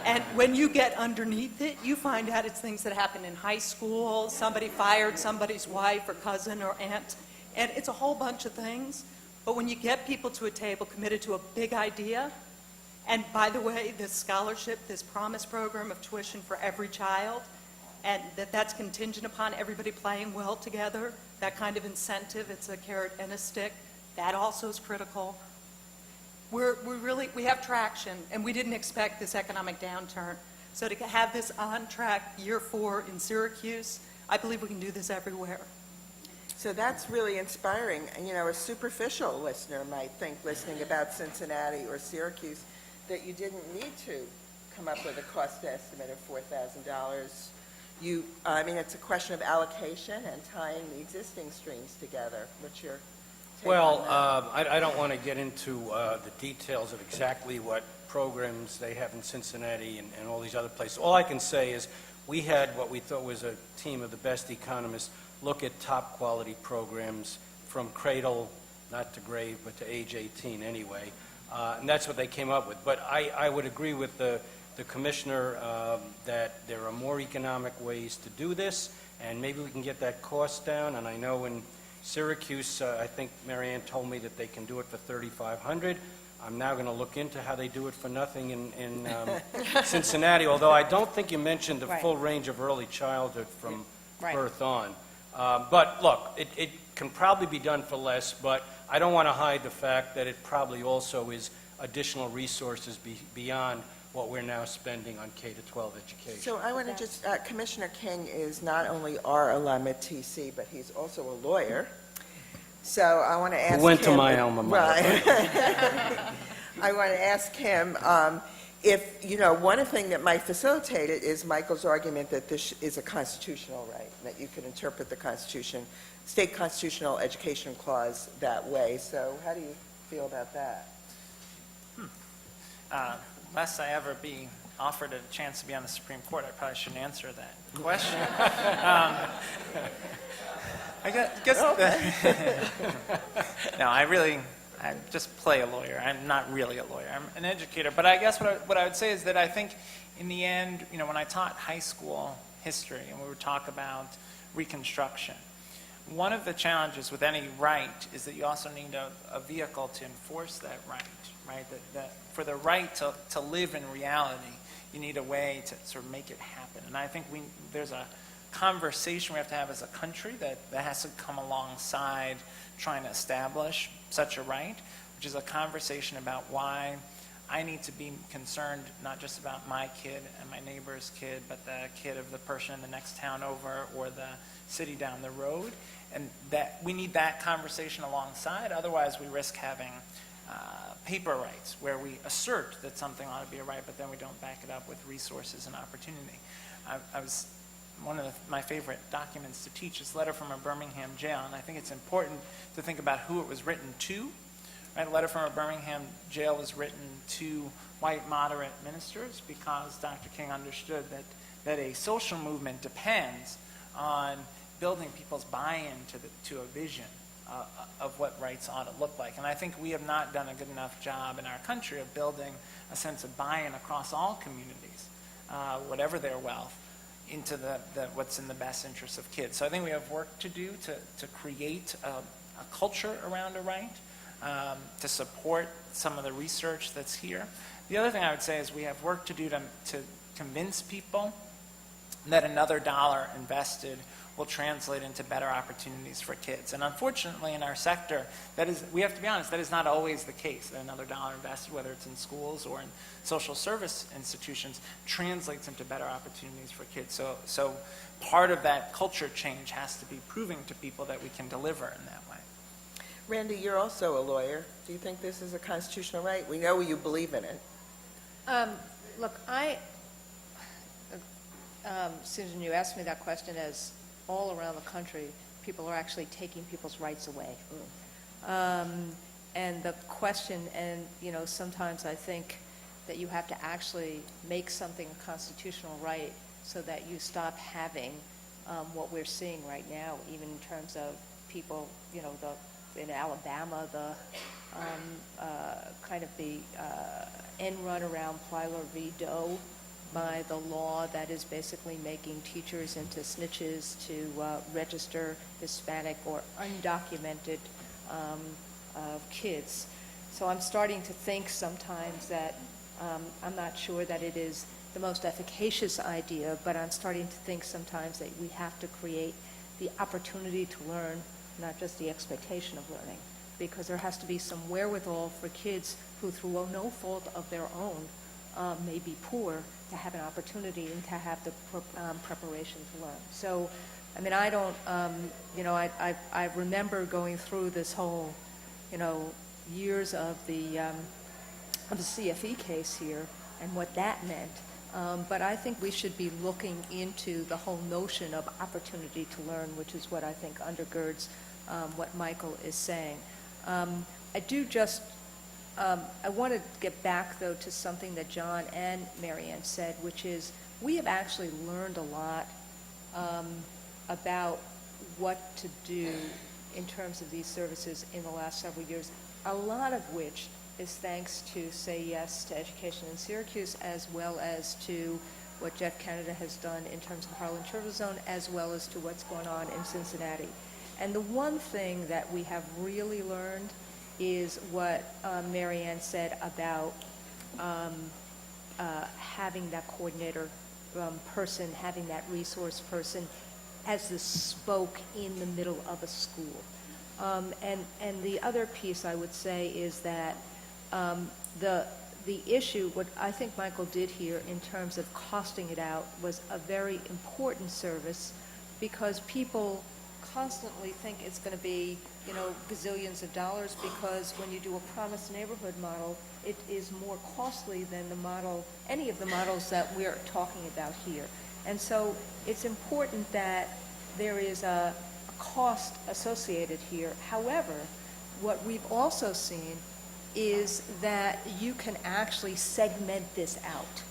And when you get underneath it, you find out it's things that happen in high school, somebody fired somebody's wife or cousin or aunt, and it's a whole bunch of things. But when you get people to a table committed to a big idea, and by the way, this scholarship, this promise program of tuition for every child, and that's contingent upon everybody playing well together, that kind of incentive, it's a carrot and a stick, that also is critical. We have traction, and we didn't expect this economic downturn. So to have this on track year 4 in Syracuse, I believe we can do this everywhere. So that's really inspiring. And, you know, a superficial listener might think, listening about Cincinnati or Syracuse, that you didn't need to come up with a cost estimate of $4,000. I mean, it's a question of allocation and tying the existing streams together. What's your take Well, on that? I don't want to get into the details of exactly what programs they have in Cincinnati and all these other places. All I can say is we had what we thought was a team of the best economists look at top quality programs from cradle, not to grave, but to age 18 anyway. And that's what they came up with. But I would agree with the commissioner that there are more economic ways to do this, and maybe we can get that cost down. And I know in Syracuse, I think Mary Ann told me that they can do it for $3,500. I'm now going to look into how they do it for nothing in Cincinnati, although I don't think you mentioned the Right. full range of early childhood from Right. birth on. But look, it can probably be done for less, but I don't want to hide the fact that it probably also is additional resources beyond what we're now spending on K-12 education. So I want to just, Commissioner King is not only our alum at TC, but he's also a lawyer. So I want to ask him... Went to my alma mater. Right. I want to ask him if, one thing that might facilitate it is Michael's argument that this is a constitutional right, that you can interpret the Constitution, state constitutional education clause that way. So how do you feel about that? Lest I ever be offered a chance to be on the Supreme Court, I probably shouldn't answer that question. I guess no, I just play a lawyer. I'm not really a lawyer. I'm an educator. But I guess what I would say is that I think in the end, when I taught high school history and we would talk about Reconstruction, one of the challenges with any right is that you also need a vehicle to enforce that right? That for the right to live in reality, you need a way to sort of make it happen. And I think there's a conversation we have to have as a country that has to come alongside trying to establish such a right, which is a conversation about why I need to be concerned not just about my kid and my neighbor's kid, but the kid of the person in the next town over or the city down the road. And that we need that conversation alongside. Otherwise, we risk having paper rights where we assert that something ought to be a right, but then we don't back it up with resources and opportunity. One of my favorite documents to teach is a letter from a Birmingham jail, and I think it's important to think about who it was written to. Right? A letter from a Birmingham jail was written to white moderate ministers because Dr. King understood that a social movement depends on building people's buy-in to a vision of what rights ought to look like. And I think we have not done a good enough job in our country of building a sense of buy-in across all communities, whatever their wealth, into what's in the best interest of kids. So I think we have work to do to create a culture around a right, to support some of the research that's here. The other thing I would say is we have work to do to convince people that another dollar invested will translate into better opportunities for kids. And unfortunately, in our sector, we have to be honest, that is not always the case. That another dollar invested, whether it's in schools or in social service institutions, translates into better opportunities for kids. So part of that culture change has to be proving to people that we can deliver in that way. Randy, you're also a lawyer. Do you think this is a constitutional right? We know you believe in it. Look, Susan, you asked me that question as all around the country, people are actually taking people's rights away. And the question, and sometimes I think that you have to actually make something a constitutional right so that you stop having what we're seeing right now, even in terms of people, in Alabama, the kind of the end run around Plyler v. Doe by the law that is basically making teachers into snitches to register Hispanic or undocumented kids. So I'm starting to think sometimes that I'm not sure that it is the most efficacious idea, but I'm starting to think sometimes that we have to create the opportunity to learn, not just the expectation of learning, because there has to be some wherewithal for kids who, through no fault of their own, may be poor, to have an opportunity and to have the preparation to learn. So, I mean, I don't, I remember going through this whole, years of the CFE case here and what that meant. But I think we should be looking into the whole notion of opportunity to learn, which is what I think undergirds what Michael is saying. I want to get back, though, to something that John and Marianne said, which is we have actually learned a lot about what to do in terms of these services in the last several years, a lot of which is thanks to Say Yes to Education in Syracuse, as well as to what Jeff Canada has done in terms of Harlan Children's Zone, as well as to what's going on in Cincinnati. And the one thing that we have really learned is what Mary Ann said about having that coordinator person, having that resource person as the spoke in the middle of a school. And the other piece I would say is that the issue, what I think Michael did here in terms of costing it out, was a very important service, because people constantly think it's going to be, gazillions of dollars, because when you do a promised neighborhood model, it is more costly than the model, any of the models that we're talking about here. And so it's important that there is a cost associated here. However, what we've also seen is that you can actually segment this out.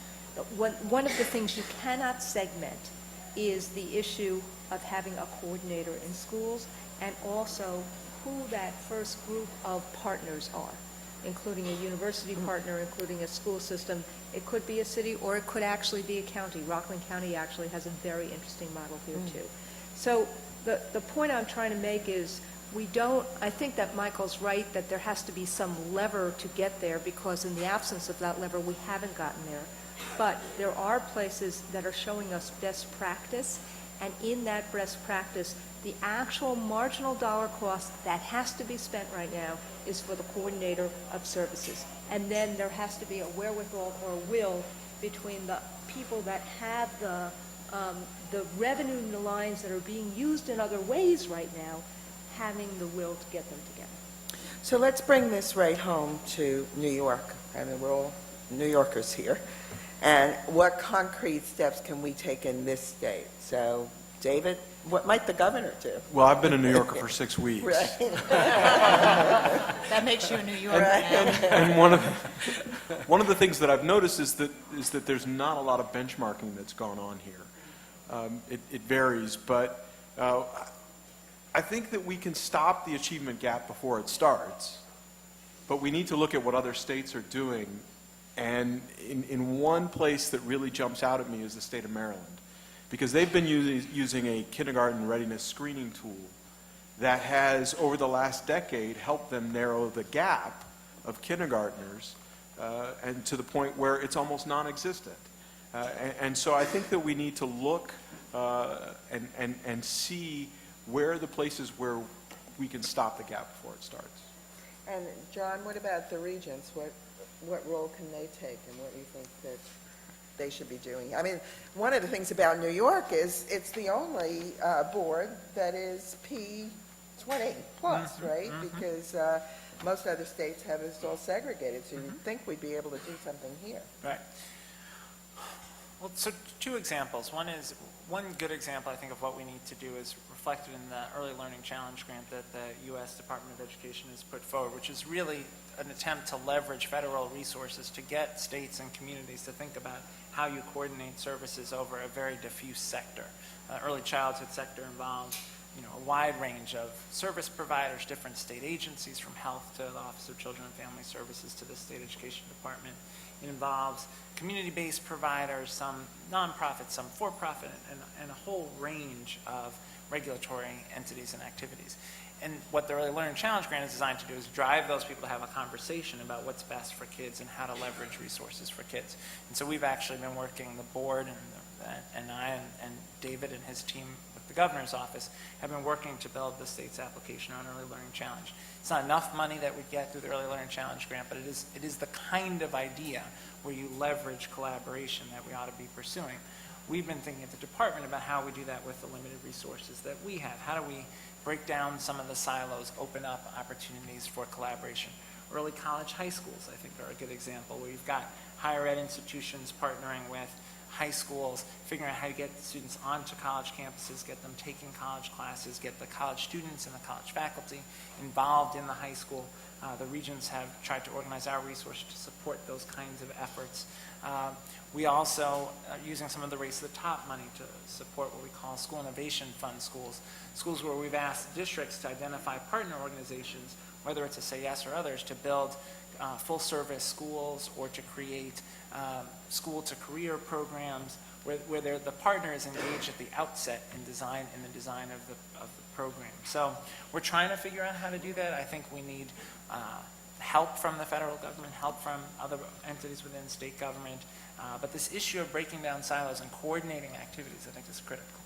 One of the things you cannot segment is the issue of having a coordinator in schools, and also who that first group of partners are, including a university partner, including a school system. It could be a city, or it could actually be a county. Rockland County actually has a very interesting model here, too. So the point I'm trying to make is, I think that Michael's right, that there has to be some lever to get there, because in the absence of that lever, we haven't gotten there. But there are places that are showing us best practice, and in that best practice, the actual marginal dollar cost that has to be spent right now is for the coordinator of services. And then there has to be a wherewithal or a will between the people that have the revenue lines that are being used in other ways right now, having the will to get them together. So let's bring this right home to New York. I mean, we're all New Yorkers here. And what concrete steps can we take in this state? So, David, what might the governor do? Well, I've been a New Yorker for 6 weeks. Right. That makes you a New Yorker now. And one of the things that I've noticed is that there's not a lot of benchmarking that's gone on here. It varies, but I think that we can stop the achievement gap before it starts, but we need to look at what other states are doing. And in one place that really jumps out at me is the state of Maryland, because they've been using a kindergarten readiness screening tool that has, over the last decade, helped them narrow the gap of kindergartners and to the point where it's almost non-existent. And so I think that we need to look and see where are the places where we can stop the gap before it starts. And John, what about the Regents? What role can they take, and what do you think that they should be doing? I mean, one of the things about New York is it's the only board that is P20 plus, right? Because most other states have it all segregated, so you'd think we'd be able to do something here. Right. Well, so two examples. One good example, I think, of what we need to do is reflected in the Early Learning Challenge grant that the U.S. Department of Education has put forward, which is really an attempt to leverage federal resources to get states and communities to think about how you coordinate services over a very diffuse sector. Early childhood sector involves a wide range of service providers, different state agencies, from health to the Office of Children and Family Services to the State Education Department. It involves community-based providers, some nonprofit, some for-profit, and a whole range of regulatory entities and activities. And what the Early Learning Challenge Grant is designed to do is drive those people to have a conversation about what's best for kids and how to leverage resources for kids. And so we've actually been working, the board and I and David and his team with the governor's office have been working to build the state's application on Early Learning Challenge. It's not enough money that we get through the Early Learning Challenge Grant, but it is the kind of idea where you leverage collaboration that we ought to be pursuing. We've been thinking at the department about how we do that with the limited resources that we have. How do we break down some of the silos, open up opportunities for collaboration? Early college high schools, I think, are a good example, where you've got higher ed institutions partnering with high schools, figuring out how to get students onto college campuses, get them taking college classes, get the college students and the college faculty involved in the high school. The Regents have tried to organize our resources to support those kinds of efforts. We also are using some of the Race to the Top money to support what we call School Innovation Fund schools, schools where we've asked districts to identify partner organizations, whether it's a Say Yes or others, to build full-service schools or to create school-to-career programs where the partner is engaged at the outset in the design of the program. So we're trying to figure out how to do that. I think we need help from the federal government, help from other entities within state government. But this issue of breaking down silos and coordinating activities, I think, is critical.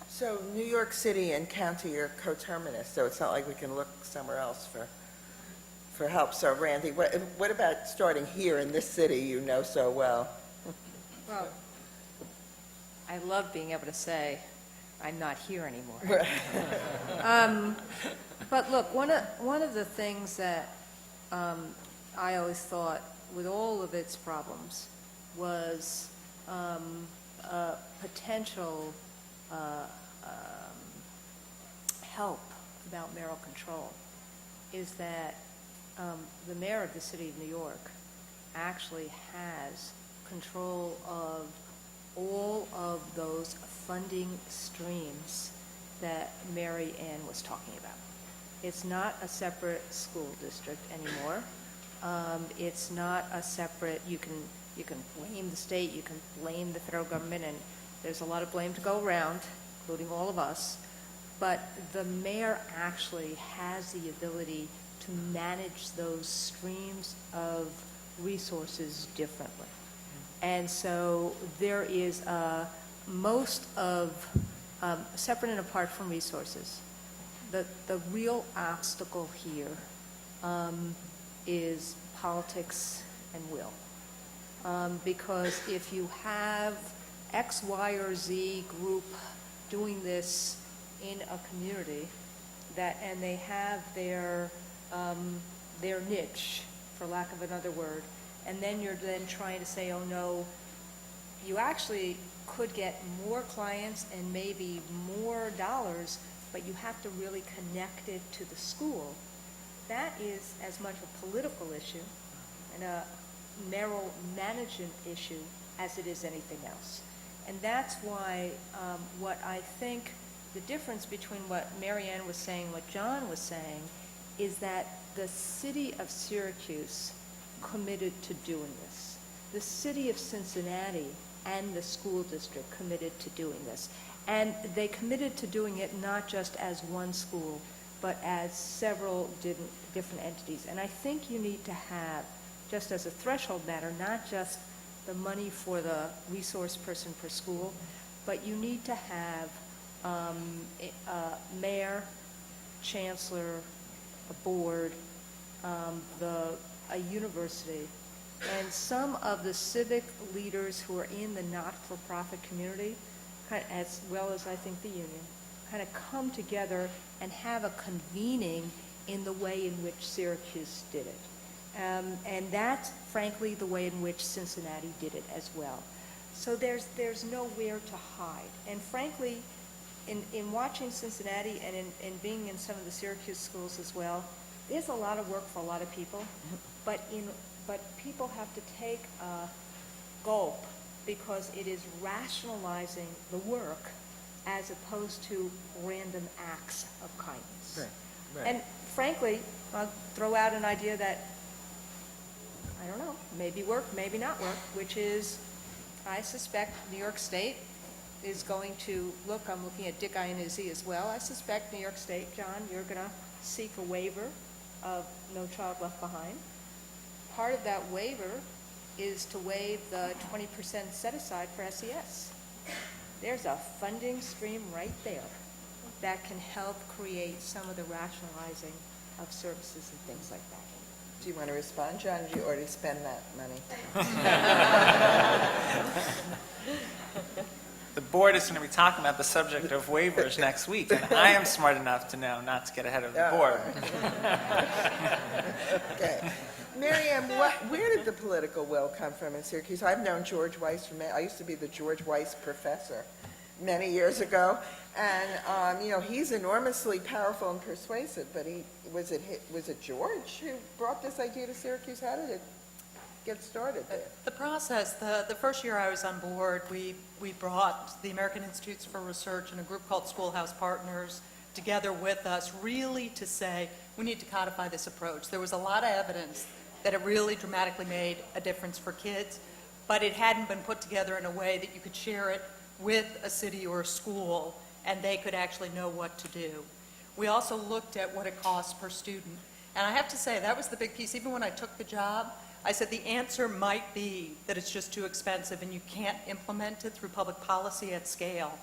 So New York City and county are coterminous, so it's not like we can look somewhere else for help. So Randy, what about starting here in this city you know so well? Well, I love being able to say, I'm not here anymore. But look, one of the things that I always thought, with all of its problems, was potential help about mayoral control, is that the mayor of the city of New York actually has control of all of those funding streams that Mary Ann was talking about. It's not a separate school district anymore. It's not a separate, you can blame the state, you can blame the federal government, and there's a lot of blame to go around, including all of us, but the mayor actually has the ability to manage those streams of resources differently. And so there is most of, separate and apart from resources, the real obstacle here is politics and will. Because if you have X, Y, or Z group doing this in a community, and they have their niche, for lack of another word, and then you're then trying to say, oh no, you actually could get more clients and maybe more dollars, but you have to really connect it to the school. That is as much a political issue and a mayoral management issue as it is anything else. And that's why what I think the difference between what Mary Ann was saying and what John was saying is that the city of Syracuse committed to doing this. The city of Cincinnati and the school district committed to doing this. And they committed to doing it not just as one school, but as several different entities. And I think you need to have, just as a threshold matter, not just the money for the resource person per school, but you need to have a mayor, chancellor, a board, a university, and some of the civic leaders who are in the not-for-profit community, as well as I think the union, kind of come together and have a convening in the way in which Syracuse did it. And that's, frankly, the way in which Cincinnati did it as well. So there's nowhere to hide. And frankly, in watching Cincinnati and in being in some of the Syracuse schools as well, there's a lot of work for a lot of people, but people have to take a gulp because it is rationalizing the work as opposed to random acts of kindness. Right. And frankly, I'll throw out an idea that, I don't know, maybe work, maybe not work, which is, I suspect New York State is going to, look, I'm looking at Dick Iannuzzi as well, I suspect New York State, John, you're going to seek a waiver of No Child Left Behind. Part of that waiver is to waive the 20% set aside for SES. There's a funding stream right there that can help create some of the rationalizing of services and things like that. Do you want to respond, John, or did you already spend that money? The board is going to be talking about the subject of waivers next week, and I am smart enough to know not to get ahead of the board. Okay. Mary Ann, where did the political will come from in Syracuse? I've known George Weiss I used to be the George Weiss professor many years ago, and he's enormously powerful and persuasive. But was it George who brought this idea to Syracuse? How did it get started there? The process, the first year I was on board, we brought the American Institutes for Research and a group called Schoolhouse Partners together with us, really to say we need to codify this approach. There was a lot of evidence that it really dramatically made a difference for kids, but it hadn't been put together in a way that you could share it with a city or a school, and they could actually know what to do. We also looked at what it costs per student. And I have to say, that was the big piece. Even when I took the job, I said the answer might be that it's just too expensive and you can't implement it through public policy at scale.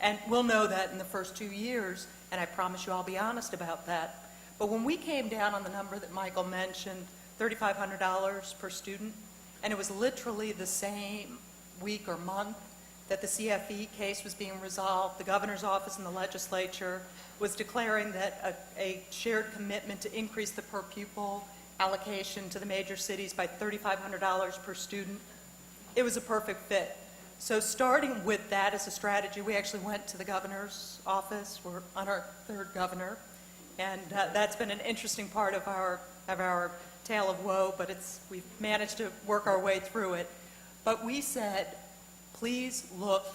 And we'll know that in the first 2 years, and I promise you I'll be honest about that. But when we came down on the number that Michael mentioned, $3,500 per student, and it was literally the same week or month that the CFE case was being resolved, the governor's office and the legislature was declaring that a shared commitment to increase the per pupil allocation to the major cities by $3,500 per student. It was a perfect fit. So starting with that as a strategy, we actually went to the governor's office. We're on our third governor, and that's been an interesting part of our tale of woe, but we've managed to work our way through it. But we said, please look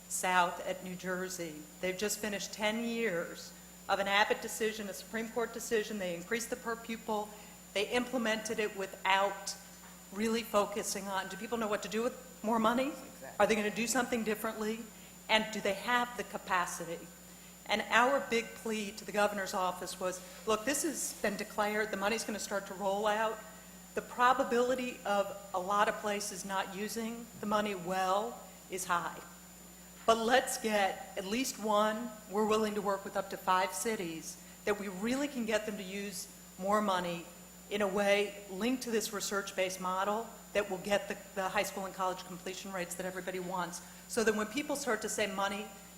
south at New Jersey. They've just finished 10 years of an Abbott decision, a Supreme Court decision. They increased the per pupil. They implemented it without really focusing on, do people know what to do with more money? Are they going to do something differently? And do they have the capacity? And our big plea to the governor's office was, look, this has been declared, the money's going to start to roll out. The probability of a lot of places not using the money well is high. But let's get at least one, we're willing to work with up to 5 cities, that we really can get them to use more money in a way linked to this research-based model that will get the high school and college completion rates that everybody wants. So that when people start to say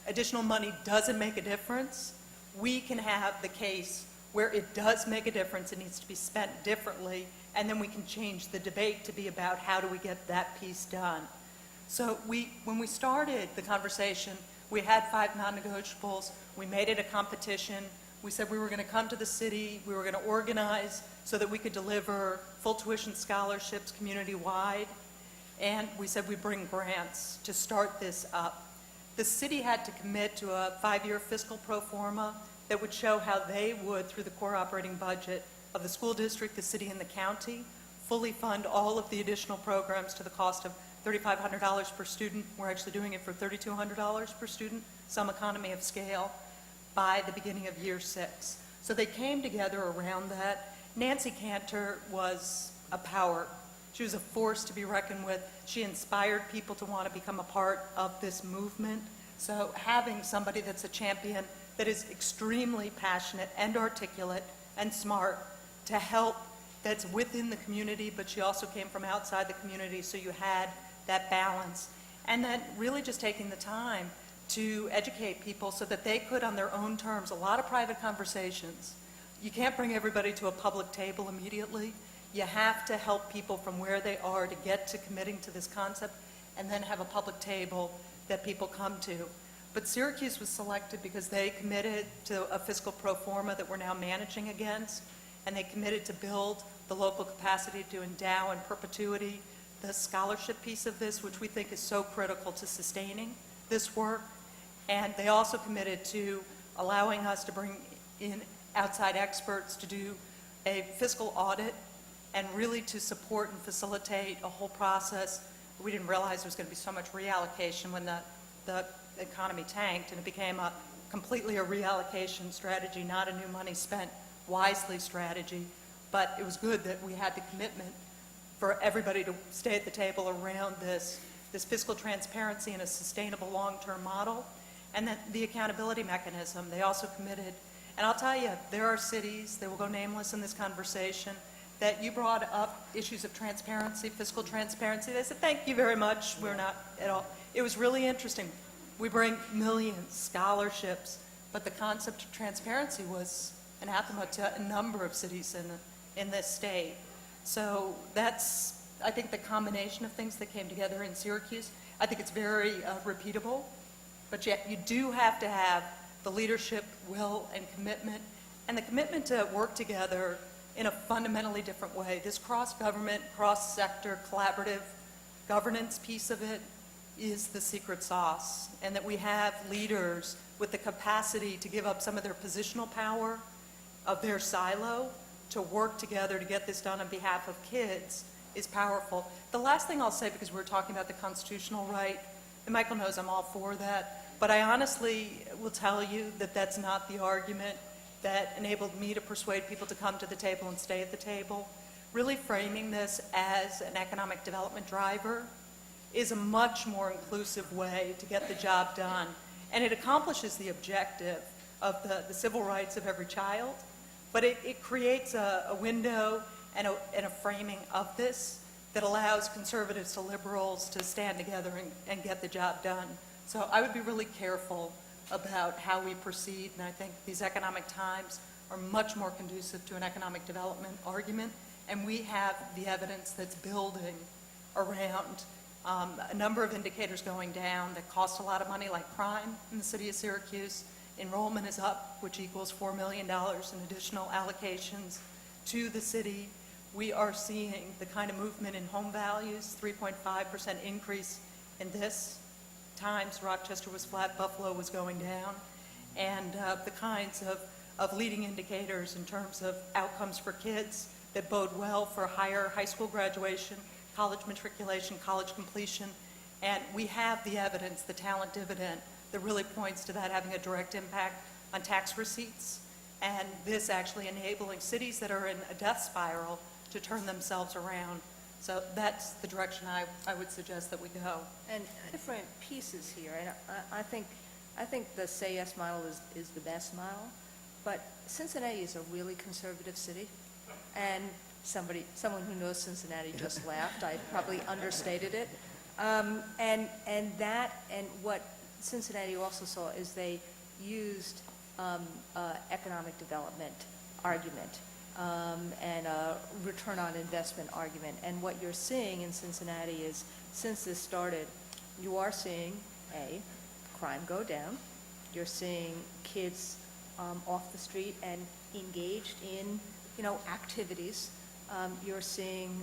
additional money doesn't make a difference, we can have the case where it does make a difference, it needs to be spent differently, and then we can change the debate to be about how do we get that piece done. So when we started the conversation, we had 5 non-negotiables. We made it a competition. We said we were going to come to the city. We were going to organize so that we could deliver full tuition scholarships community-wide. And we said we'd bring grants to start this up. The city had to commit to a 5-year fiscal pro forma that would show how they would, through the core operating budget of the school district, the city, and the county, fully fund all of the additional programs to the cost of $3,500 per student. We're actually doing it for $3,200 per student, some economy of scale, by the beginning of year 6. So they came together around that. Nancy Cantor was a power. She was a force to be reckoned with. She inspired people to want to become a part of this movement. So having somebody that's a champion, that is extremely passionate and articulate and smart to help, that's within the community, but she also came from outside the community, so you had that balance. And then really just taking the time to educate people so that they could, on their own terms, a lot of private conversations. You can't bring everybody to a public table immediately. You have to help people from where they are to get to committing to this concept, and then have a public table that people come to. But Syracuse was selected because they committed to a fiscal pro forma that we're now managing against, and they committed to build the local capacity to endow in perpetuity the scholarship piece of this, which we think is so critical to sustaining this work. And they also committed to allowing us to bring in outside experts to do a fiscal audit and really to support and facilitate a whole process. We didn't realize there was going to be so much reallocation when the economy tanked, and it became completely a reallocation strategy, not a new money spent wisely strategy. But it was good that we had the commitment for everybody to stay at the table around this fiscal transparency and a sustainable long-term model. And then the accountability mechanism, they also committed. And I'll tell you, there are cities, they will go nameless in this conversation, that you brought up issues of transparency, fiscal transparency. They said, thank you very much, we're not at all. It was really interesting. We bring millions, scholarships, but the concept of transparency was anathema to a number of cities in this state. So that's, I think, the combination of things that came together in Syracuse. I think it's very repeatable, but yet you do have to have the leadership, will, and commitment, and the commitment to work together in a fundamentally different way. This cross-government, cross-sector, collaborative governance piece of it is the secret sauce, and that we have leaders with the capacity to give up some of their positional power of their silo to work together to get this done on behalf of kids is powerful. The last thing I'll say, because we're talking about the constitutional right, and Michael knows I'm all for that, but I honestly will tell you that that's not the argument that enabled me to persuade people to come to the table and stay at the table. Really framing this as an economic development driver is a much more inclusive way to get the job done. And it accomplishes the objective of the civil rights of every child, but it creates a window and a framing of this that allows conservatives to liberals to stand together and get the job done. So I would be really careful about how we proceed, and I think these economic times are much more conducive to an economic development argument, and we have the evidence that's building around a number of indicators going down that cost a lot of money, like crime in the city of Syracuse. Enrollment is up, which equals $4 million in additional allocations to the city. We are seeing the kind of movement in home values, 3.5% increase in this. Times Rochester was flat, Buffalo was going down, and the kinds of leading indicators in terms of outcomes for kids that bode well for higher high school graduation, college matriculation, college completion, and we have the evidence, the talent dividend, that really points to that having a direct impact on tax receipts, and this actually enabling cities that are in a death spiral to turn themselves around. So that's the direction I would suggest that we go. And different pieces here, and I think the Say Yes model is the best model, but Cincinnati is a really conservative city, and someone who knows Cincinnati just laughed. I probably understated it. And what Cincinnati also saw is they used economic development argument and a return on investment argument. And what you're seeing in Cincinnati is, since this started, you are seeing, crime go down. You're seeing kids off the street and engaged in, activities. You're seeing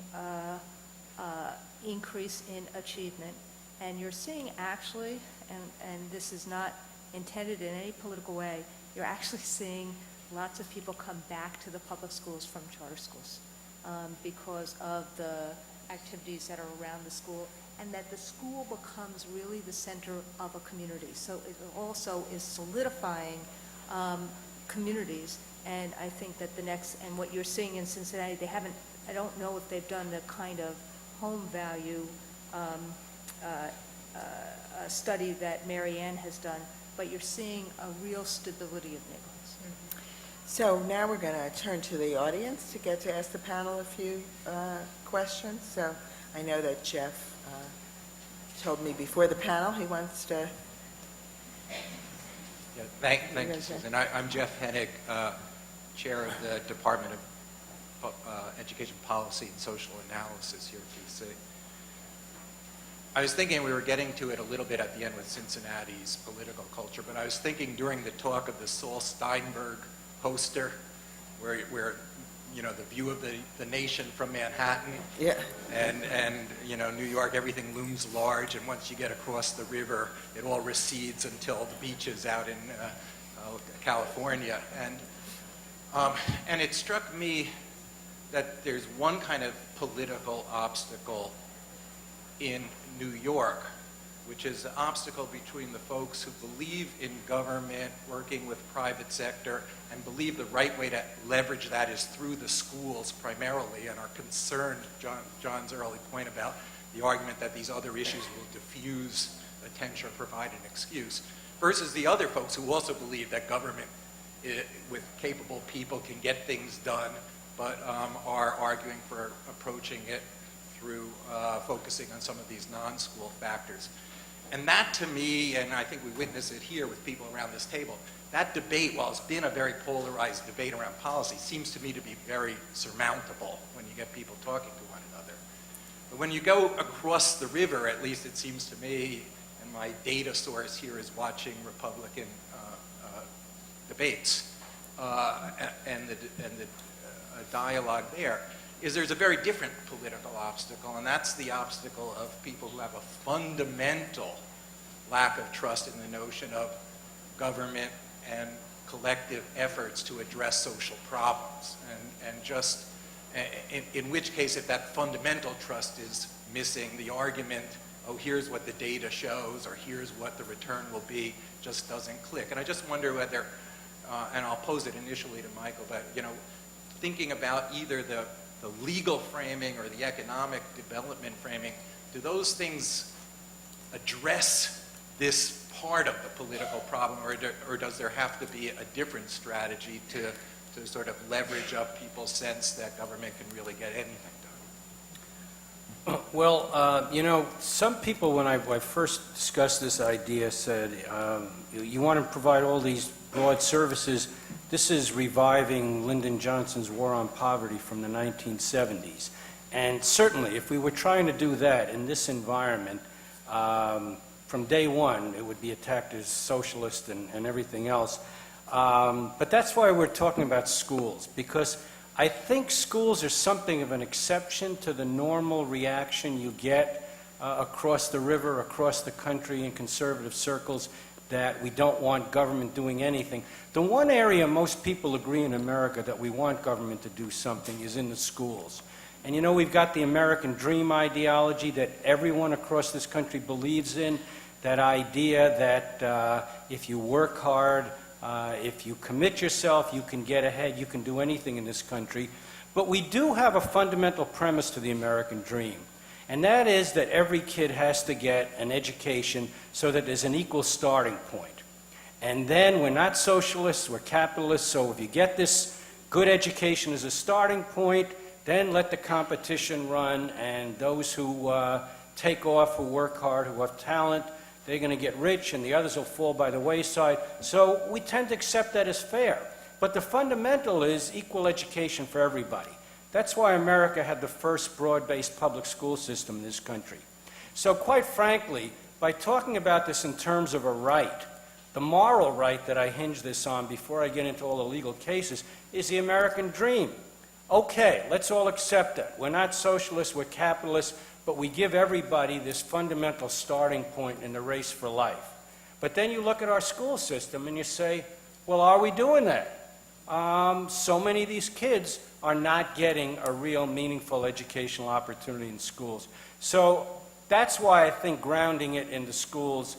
increase in achievement. And you're seeing actually, and this is not intended in any political way, you're actually seeing lots of people come back to the public schools from charter schools because of the activities that are around the school, and that the school becomes really the center of a community. So it also is solidifying communities, and I think that and what you're seeing in Cincinnati, I don't know if they've done the kind of home value study that Mary Ann has done, but you're seeing a real stability of neighborhoods. So now we're going to turn to the audience to get to ask the panel a few questions. So I know that Jeff told me before the panel he wants to... Yeah, thank you, Susan. I'm Jeff Hennig, Chair of the Department of Education Policy and Social Analysis here at DC. I was thinking we were getting to it a little bit at the end with Cincinnati's political culture, but I was thinking during the talk of the Saul Steinberg poster, where the view of the nation from Manhattan, Yeah. and New York, everything looms large, and once you get across the river, it all recedes until the beaches out in California, and it struck me that there's one kind of political obstacle in New York, which is the obstacle between the folks who believe in government working with private sector and believe the right way to leverage that is through the schools primarily, and are concerned, John's early point about the argument that these other issues will diffuse attention or provide an excuse, versus the other folks who also believe that government with capable people can get things done, but are arguing for approaching it through focusing on some of these non-school factors. And that, to me, and I think we witness it here with people around this table, that debate, while it's been a very polarized debate around policy, seems to me to be very surmountable when you get people talking to one another. But when you go across the river, at least it seems to me, and my data source here is watching Republican debates and the dialogue there's a very different political obstacle, and that's the obstacle of people who have a fundamental lack of trust in the notion of government and collective efforts to address social problems. And just, in which case, if that fundamental trust is missing, the argument, oh, here's what the data shows, or here's what the return will be, just doesn't click. And I just wonder whether, and I'll pose it initially to Michael, but, thinking about either the legal framing or the economic development framing, do those things address this part of the political problem, or does there have to be a different strategy to sort of leverage up people's sense that government can really get anything done? Well, some people, when I first discussed this idea, said, you want to provide all these broad services. This is reviving Lyndon Johnson's War on Poverty from the 1970s. And certainly, if we were trying to do that in this environment, from day one, it would be attacked as socialist and everything else. But that's why we're talking about schools, because I think schools are something of an exception to the normal reaction you get across the river, across the country in conservative circles, that we don't want government doing anything. The one area most people agree in America that we want government to do something is in the schools. And we've got the American dream ideology that everyone across this country believes in, that idea that if you work hard, if you commit yourself, you can get ahead, you can do anything in this country. But we do have a fundamental premise to the American dream, and that is that every kid has to get an education so that there's an equal starting point. And then we're not socialists, we're capitalists, so if you get this good education as a starting point, then let the competition run, and those who take off, who work hard, who have talent, they're going to get rich, and the others will fall by the wayside. So we tend to accept that as fair. But the fundamental is equal education for everybody. That's why America had the first broad-based public school system in this country. So quite frankly, by talking about this in terms of a right, the moral right that I hinge this on before I get into all the legal cases is the American dream. Okay, let's all accept it. We're not socialists, we're capitalists, but we give everybody this fundamental starting point in the race for life. But then you look at our school system and you say, well, are we doing that? So many of these kids are not getting a real meaningful educational opportunity in schools. So that's why I think grounding it in the schools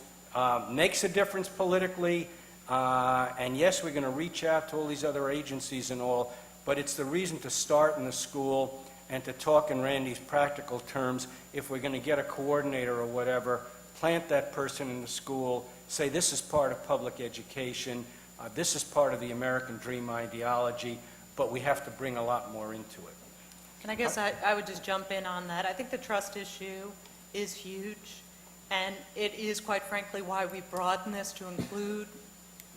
makes a difference politically. And yes, we're going to reach out to all these other agencies and all, but it's the reason to start in the school and to talk in Randy's practical terms. If we're going to get a coordinator or whatever, plant that person in the school, say this is part of public education, this is part of the American dream ideology, but we have to bring a lot more into it. And I guess I would just jump in on that. I think the trust issue is huge, and it is, quite frankly, why we broaden this to include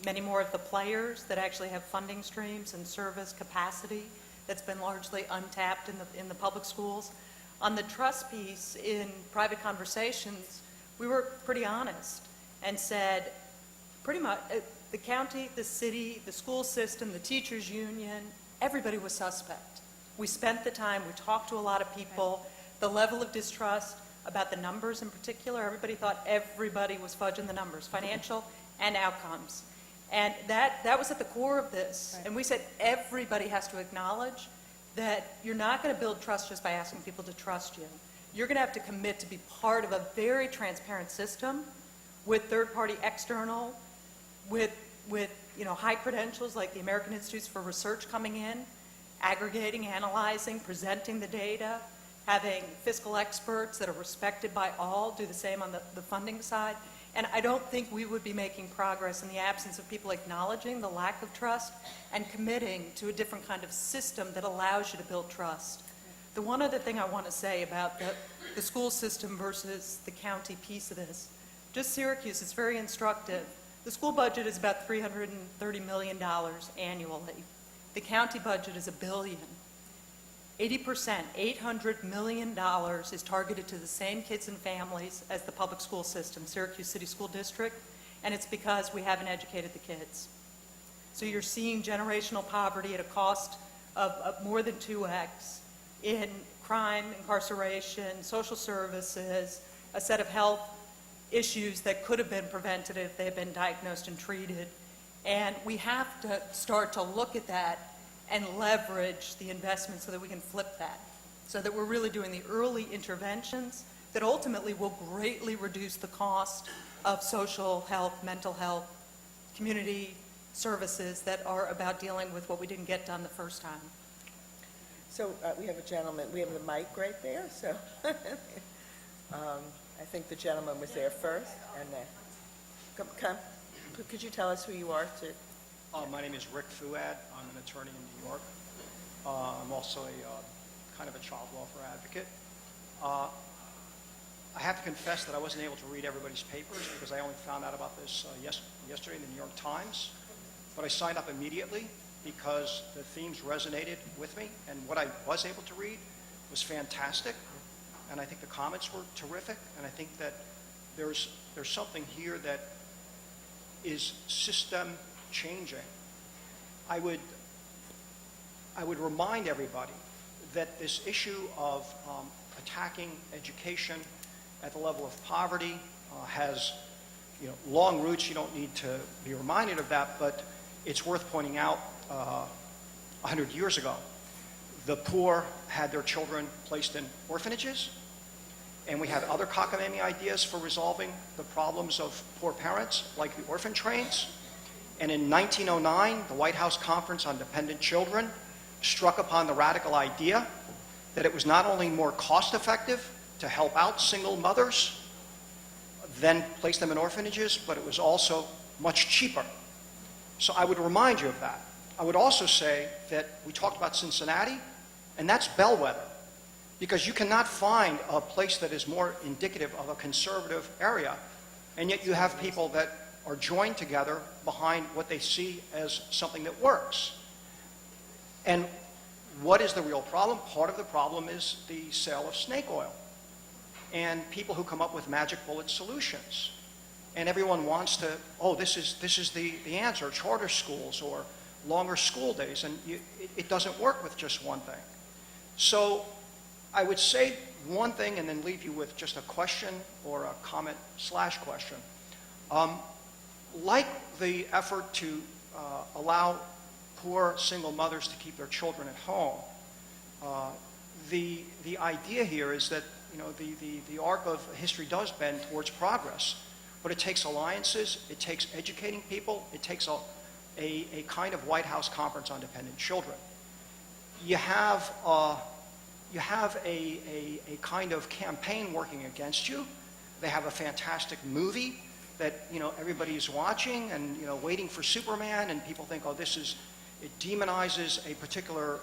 many more of the players that actually have funding streams and service capacity that's been largely untapped in the public schools. On the trust piece, in private conversations, we were pretty honest and said, pretty much, the county, the city, the school system, the teachers union, everybody was suspect. We spent the time, we talked to a lot of people, the level of distrust about the numbers in particular, everybody thought everybody was fudging the numbers, financial and outcomes. And that was at the core of this. Right. And we said everybody has to acknowledge that you're not going to build trust just by asking people to trust you. You're going to have to commit to be part of a very transparent system with third-party external, with high credentials like the American Institutes for Research coming in, aggregating, analyzing, presenting the data, having fiscal experts that are respected by all do the same on the funding side. And I don't think we would be making progress in the absence of people acknowledging the lack of trust and committing to a different kind of system that allows you to build trust. The one other thing I want to say about the school system versus the county piece of this, just Syracuse, it's very instructive. The school budget is about $330 million annually. The county budget is $1 billion. 80%, $800 million is targeted to the same kids and families as the public school system, Syracuse City School District, and it's because we haven't educated the kids. So you're seeing generational poverty at a cost of more than 2x in crime, incarceration, social services, a set of health issues that could have been prevented if they had been diagnosed and treated. And we have to start to look at that and leverage the investment so that we can flip that, so that we're really doing the early interventions that ultimately will greatly reduce the cost of social health, mental health, community services that are about dealing with what we didn't get done the first time. So we have a gentleman, we have the mic right there, so I think the gentleman was there first, and come, could you tell us who you are, too? My name is Rick Fuad. I'm an attorney in New York. I'm also a kind of a child welfare advocate. I have to confess that I wasn't able to read everybody's papers because I only found out about this yesterday in the New York Times. But I signed up immediately because the themes resonated with me, and what I was able to read was fantastic. And I think the comments were terrific, and I think that there's something here that is system changing. I would remind everybody that this issue of attacking education at the level of poverty has long roots. You don't need to be reminded of that, but it's worth pointing out 100 years ago, the poor had their children placed in orphanages, and we had other cockamamie ideas for resolving the problems of poor parents, like the orphan trains. And in 1909, the White House Conference on Dependent Children struck upon the radical idea that it was not only more cost-effective to help out single mothers than place them in orphanages, but it was also much cheaper. So I would remind you of that. I would also say that we talked about Cincinnati, and that's bellwether, because you cannot find a place that is more indicative of a conservative area, and yet you have people that are joined together behind what they see as something that works. And what is the real problem? Part of the problem is the sale of snake oil and people who come up with magic bullet solutions. And everyone wants to, oh, this is the answer, charter schools or longer school days, and it doesn't work with just one thing. So I would say one thing and then leave you with just a question or a comment/question. Like the effort to allow poor single mothers to keep their children at home, the idea here is that the arc of history does bend towards progress, but it takes alliances, it takes educating people, it takes a kind of White House Conference on Dependent Children. You have a kind of campaign working against you. They have a fantastic movie that everybody is watching and waiting for Superman, and people think, oh, it demonizes a particular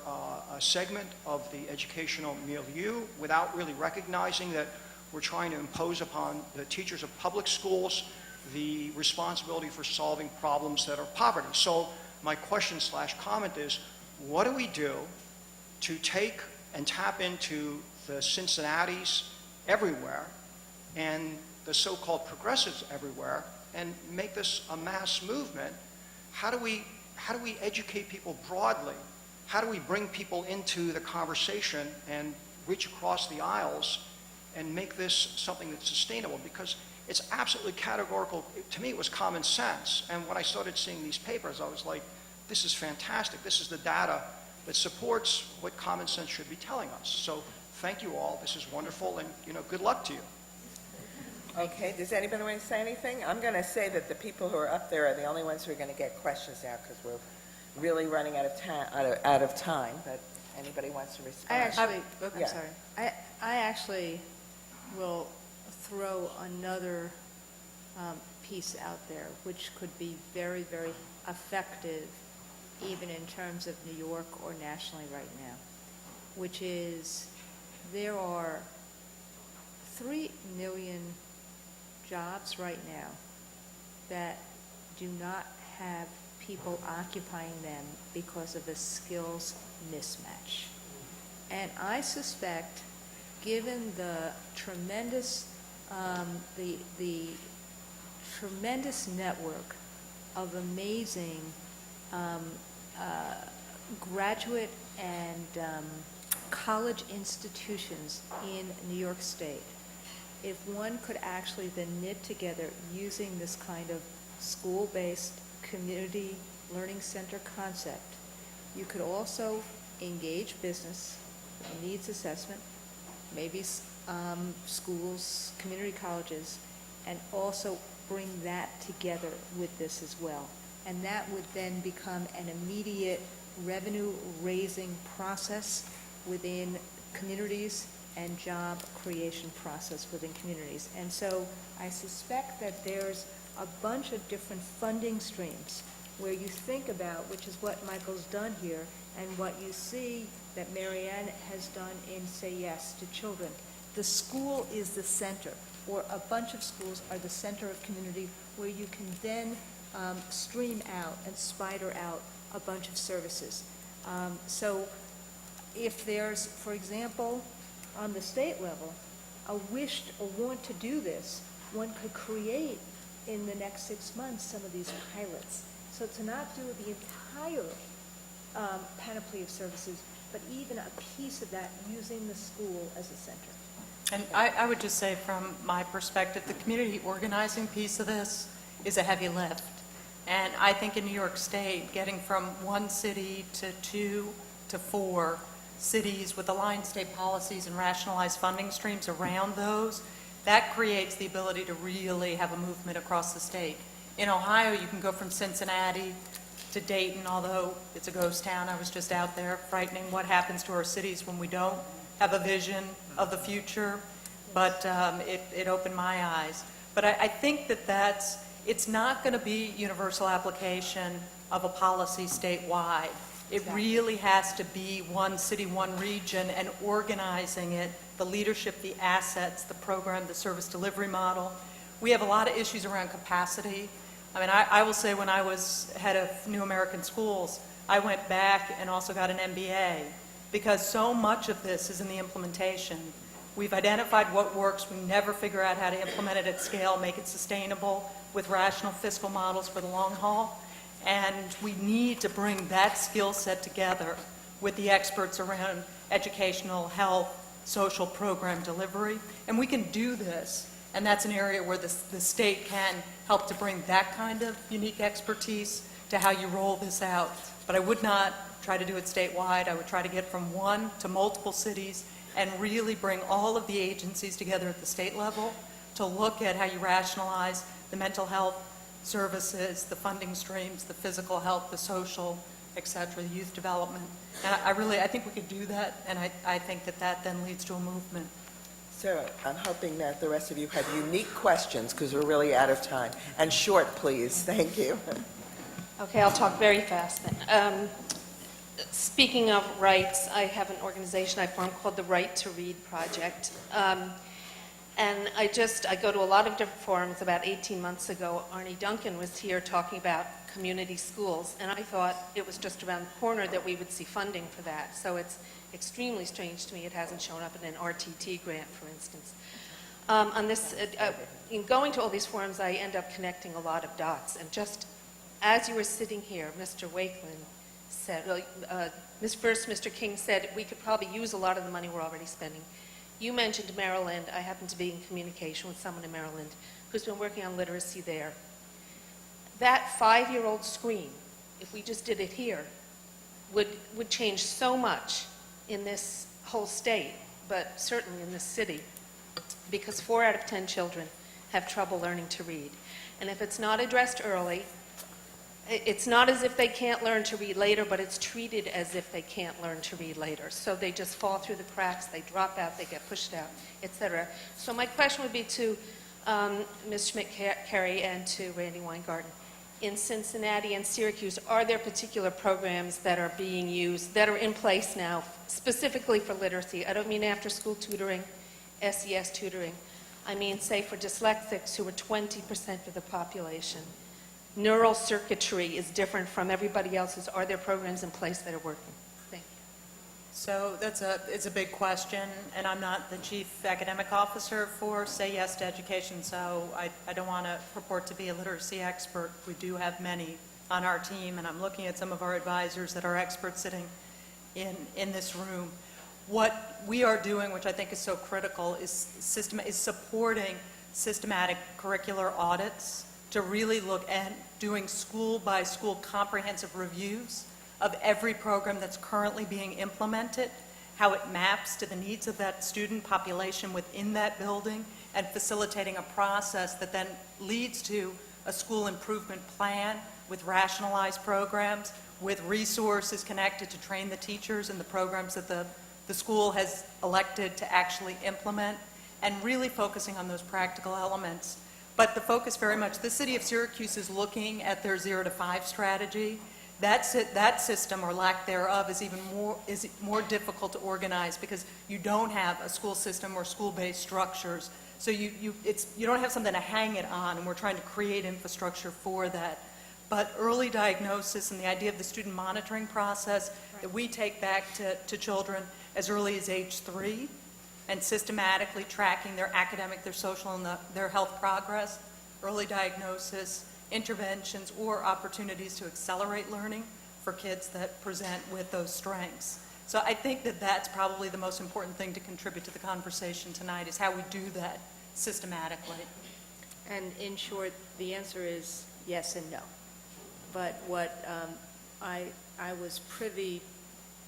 segment of the educational milieu without really recognizing that we're trying to impose upon the teachers of public schools the responsibility for solving problems that are poverty. So my question/comment is, what do we do to take and tap into the Cincinnatis everywhere and the so-called progressives everywhere and make this a mass movement? How do we educate people broadly? How do we bring people into the conversation and reach across the aisles and make this something that's sustainable? Because it's absolutely categorical. To me, it was common sense. And when I started seeing these papers, I was like, this is fantastic. This is the data that supports what common sense should be telling us. So thank you all. This is wonderful, and good luck to you. Okay, does anybody want to say anything? I'm going to say that the people who are up there are the only ones who are going to get questions now because we're really running out of time, but anybody wants to respond? I'm sorry. I actually will throw another piece out there, which could be very, very effective, even in terms of New York or nationally right now, which is there are 3 million jobs right now that do not have people occupying them because of a skills mismatch. And I suspect, given the tremendous tremendous network of amazing graduate and college institutions in New York State, if one could actually then knit together using this kind of school-based community learning center concept, you could also engage business, needs assessment, maybe schools, community colleges, and also bring that together with this as well. And that would then become an immediate revenue-raising process within communities and job creation process within communities. And so I suspect that there's a bunch of different funding streams where you think about, which is what Michael's done here, and what you see that Marianne has done in Say Yes to Children. The school is the center, or a bunch of schools are the center of community where you can then stream out and spider out a bunch of services. So if there's, for example, on the state level, a wish or want to do this, one could create in the next 6 months some of these pilots. So to not do the entire panoply of services, but even a piece of that using the school as a center. And I would just say from my perspective, the community organizing piece of this is a heavy lift. And I think in New York State, getting from 1 city to 2 to 4 cities with aligned state policies and rationalized funding streams around those, that creates the ability to really have a movement across the state. In Ohio, you can go from Cincinnati to Dayton, although it's a ghost town. I was just out there, frightening what happens to our cities when we don't have a vision of the future. But it opened my eyes. But I think that it's not going to be universal application of a policy statewide. It really has to be one city, one region, and organizing it, the leadership, the assets, the program, the service delivery model. We have a lot of issues around capacity. I mean, I will say when I was head of New American Schools, I went back and also got an MBA because so much of this is in the implementation. We've identified what works. We never figure out how to implement it at scale, make it sustainable with rational fiscal models for the long haul. And we need to bring that skill set together with the experts around educational, health, social program delivery. And we can do this. And that's an area where the state can help to bring that kind of unique expertise to how you roll this out. But I would not try to do it statewide. I would try to get from 1 to multiple cities and really bring all of the agencies together at the state level to look at how you rationalize the mental health services, the funding streams, the physical health, the social, et cetera, the youth development. And I think we could do that, and I think that then leads to a movement. So I'm hoping that the rest of you have unique questions because we're really out of time. And short, please. Thank you. Okay, I'll talk very fast then. Speaking of rights, I have an organization I formed called the Right to Read Project. And I go to a lot of different forums. About 18 months ago, Arnie Duncan was here talking about community schools, and I thought it was just around the corner that we would see funding for that. So it's extremely strange to me it hasn't shown up in an RTT grant, for instance. In going to all these forums, I end up connecting a lot of dots. And just as you were sitting here, Mr. Wakeland said, first Mr. King said we could probably use a lot of the money we're already spending. You mentioned Maryland. I happen to be in communication with someone in Maryland who's been working on literacy there. That 5-year-old screen, if we just did it here, would change so much in this whole state, but certainly in this city, because 4 out of 10 children have trouble learning to read. And if it's not addressed early, it's not as if they can't learn to read later, but it's treated as if they can't learn to read later. So they just fall through the cracks, they drop out, they get pushed out, etc. So my question would be to Ms. Schmidt-Carey and to Randy Weingarten. In Cincinnati and Syracuse, are there particular programs that are being used, that are in place now, specifically for literacy? I don't mean after-school tutoring, SES tutoring. I mean, say, for dyslexics who are 20% of the population. Neural circuitry is different from everybody else's. Are there programs in place that are working? Thank you. So it's a big question, and I'm not the chief academic officer for Say Yes to Education, so I don't want to purport to be a literacy expert. We do have many on our team, and I'm looking at some of our advisors that are experts sitting in this room. What we are doing, which I think is so critical, is supporting systematic curricular audits to really look at doing school-by-school comprehensive reviews of every program that's currently being implemented, how it maps to the needs of that student population within that building, and facilitating a process that then leads to a school improvement plan with rationalized programs, with resources connected to train the teachers and the programs that the school has elected to actually implement, and really focusing on those practical elements. But the focus very much, the city of Syracuse is looking at their 0 to 5 strategy. That system, or lack thereof, is even more difficult to organize because you don't have a school system or school-based structures. So you don't have something to hang it on, and we're trying to create infrastructure for that. But early diagnosis and the idea of the student monitoring process that we take back to children as early as age 3, and systematically tracking their academic, their social, and their health progress, early diagnosis, interventions, or opportunities to accelerate learning for kids that present with those strengths. So I think that that's probably the most important thing to contribute to the conversation tonight, is how we do that systematically. And in short, the answer is yes and no. But what I was privy,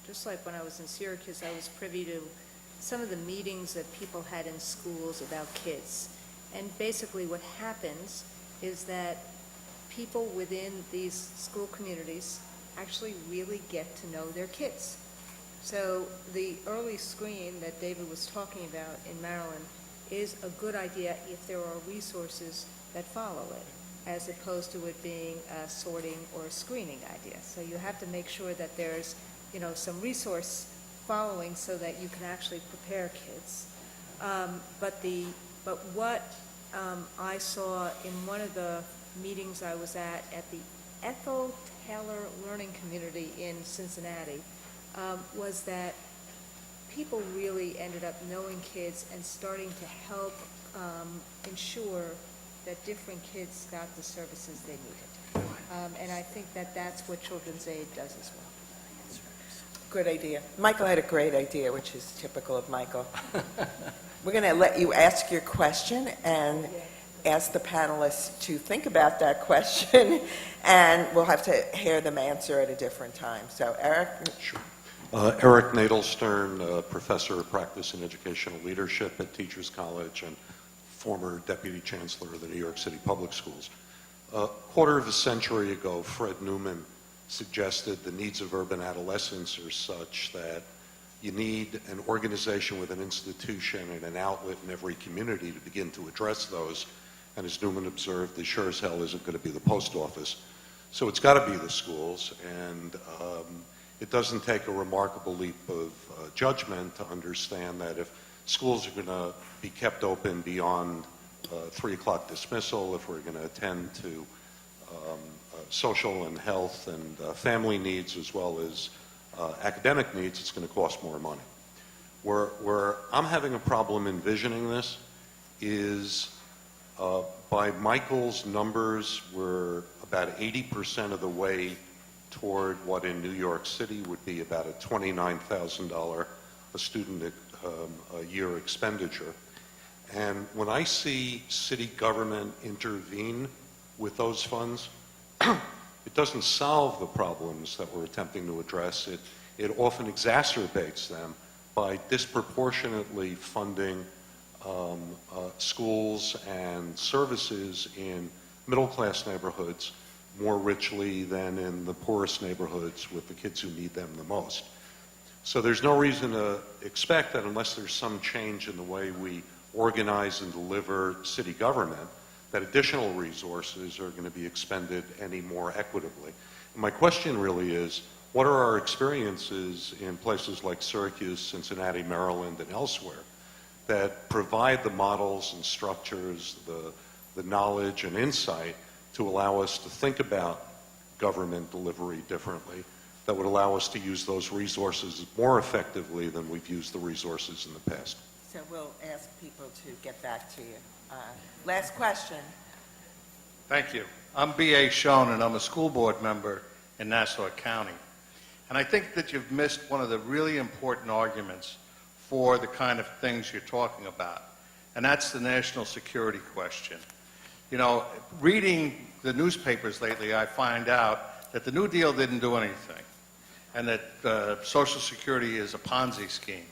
just like when I was in Syracuse, I was privy to some of the meetings that people had in schools about kids. And basically what happens is that people within these school communities actually really get to know their kids. So the early screen that David was talking about in Maryland is a good idea if there are resources that follow it, as opposed to it being a sorting or a screening idea. So you have to make sure that there's, some resource following so that you can actually prepare kids. But what I saw in one of the meetings I was at the Ethel Taylor Learning Community in Cincinnati, was that people really ended up knowing kids and starting to help ensure that different kids got the services they needed. And I think that that's what Children's Aid does as well. Good idea. Michael had a great idea, which is typical of Michael. We're going to let you ask your question and ask the panelists to think about that question, and we'll have to hear them answer at a different time. So, Eric? Sure. Eric Nadelstern, professor of practice in educational leadership at Teachers College and former deputy chancellor of the New York City Public Schools. A quarter of a century ago, Fred Newman suggested the needs of urban adolescents are such that you need an organization with an institution and an outlet in every community to begin to address those. And as Newman observed, they sure as hell isn't going to be the post office. So it's got to be the schools, and it doesn't take a remarkable leap of judgment to understand that if schools are going to be kept open beyond 3 o'clock dismissal, if we're going to attend to social and health and family needs as well as academic needs, it's going to cost more money. Where I'm having a problem envisioning this is by Michael's numbers, we're about 80% of the way toward what in New York City would be about a $29,000 a student a year expenditure. And when I see city government intervene with those funds, it doesn't solve the problems that we're attempting to address. It often exacerbates them by disproportionately funding schools and services in middle-class neighborhoods more richly than in the poorest neighborhoods with the kids who need them the most. So there's no reason to expect that unless there's some change in the way we organize and deliver city government, that additional resources are going to be expended any more equitably. And my question really is, what are our experiences in places like Syracuse, Cincinnati, Maryland, and elsewhere that provide the models and structures, the knowledge and insight to allow us to think about government delivery differently, that would allow us to use those resources more effectively than we've used the resources in the past? So we'll ask people to get back to you. Last question. Thank you. I'm B.A. Schoen, and I'm a school board member in Nassau County. And I think that you've missed one of the really important arguments for the kind of things you're talking about, and that's the national security question. You know, reading the newspapers lately, I find out that the New Deal didn't do anything, and that Social Security is a Ponzi scheme.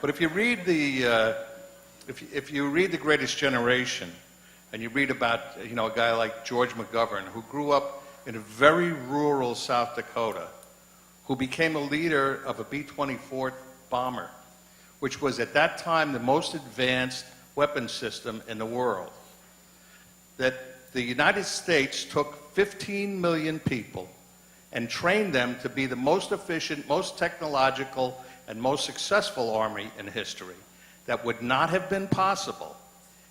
But if you read if you read The Greatest Generation, and you read about, you know, a guy like George McGovern, who grew up in a very rural South Dakota, who became a leader of a B-24 bomber, which was at that time the most advanced weapon system in the world, that the United States took 15 million people and trained them to be the most efficient, most technological, and most successful army in history. That would not have been possible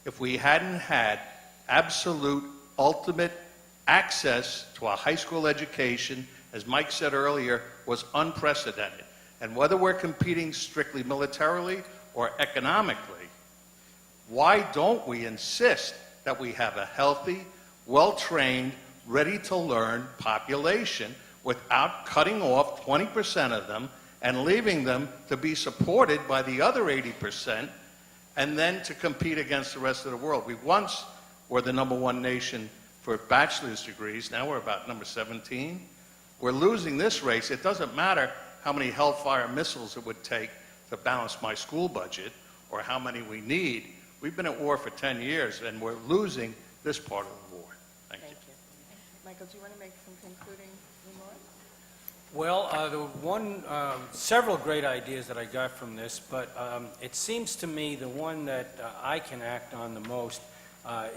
if we hadn't had absolute, ultimate access to a high school education, as Mike said earlier, was unprecedented. And whether we're competing strictly militarily or economically, why don't we insist that we have a healthy, well-trained, ready-to-learn population without cutting off 20% of them and leaving them to be supported by the other 80% and then to compete against the rest of the world? We once were the #1 nation for bachelor's degrees. Now we're about number 17. We're losing this race. It doesn't matter how many Hellfire missiles it would take to balance my school budget or how many we need. We've been at war for 10 years, and we're losing this part of the war. Thank you. Michael, do you want to make some concluding remarks? Well, several great ideas that I got from this, but it seems to me the one that I can act on the most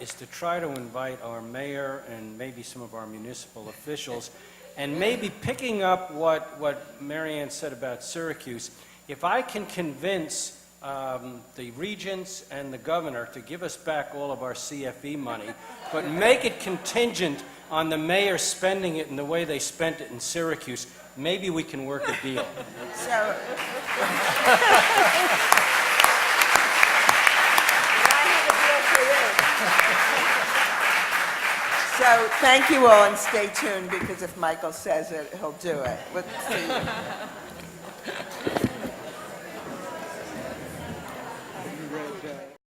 is to try to invite our mayor and maybe some of our municipal officials, and maybe picking up what Marianne said about Syracuse. If I can convince the Regents and the governor to give us back all of our CFE money, but make it contingent on the mayor spending it in the way they spent it in Syracuse, maybe we can work a deal. So, so thank you all, and stay tuned, because if Michael says it, he'll do it. Let's see.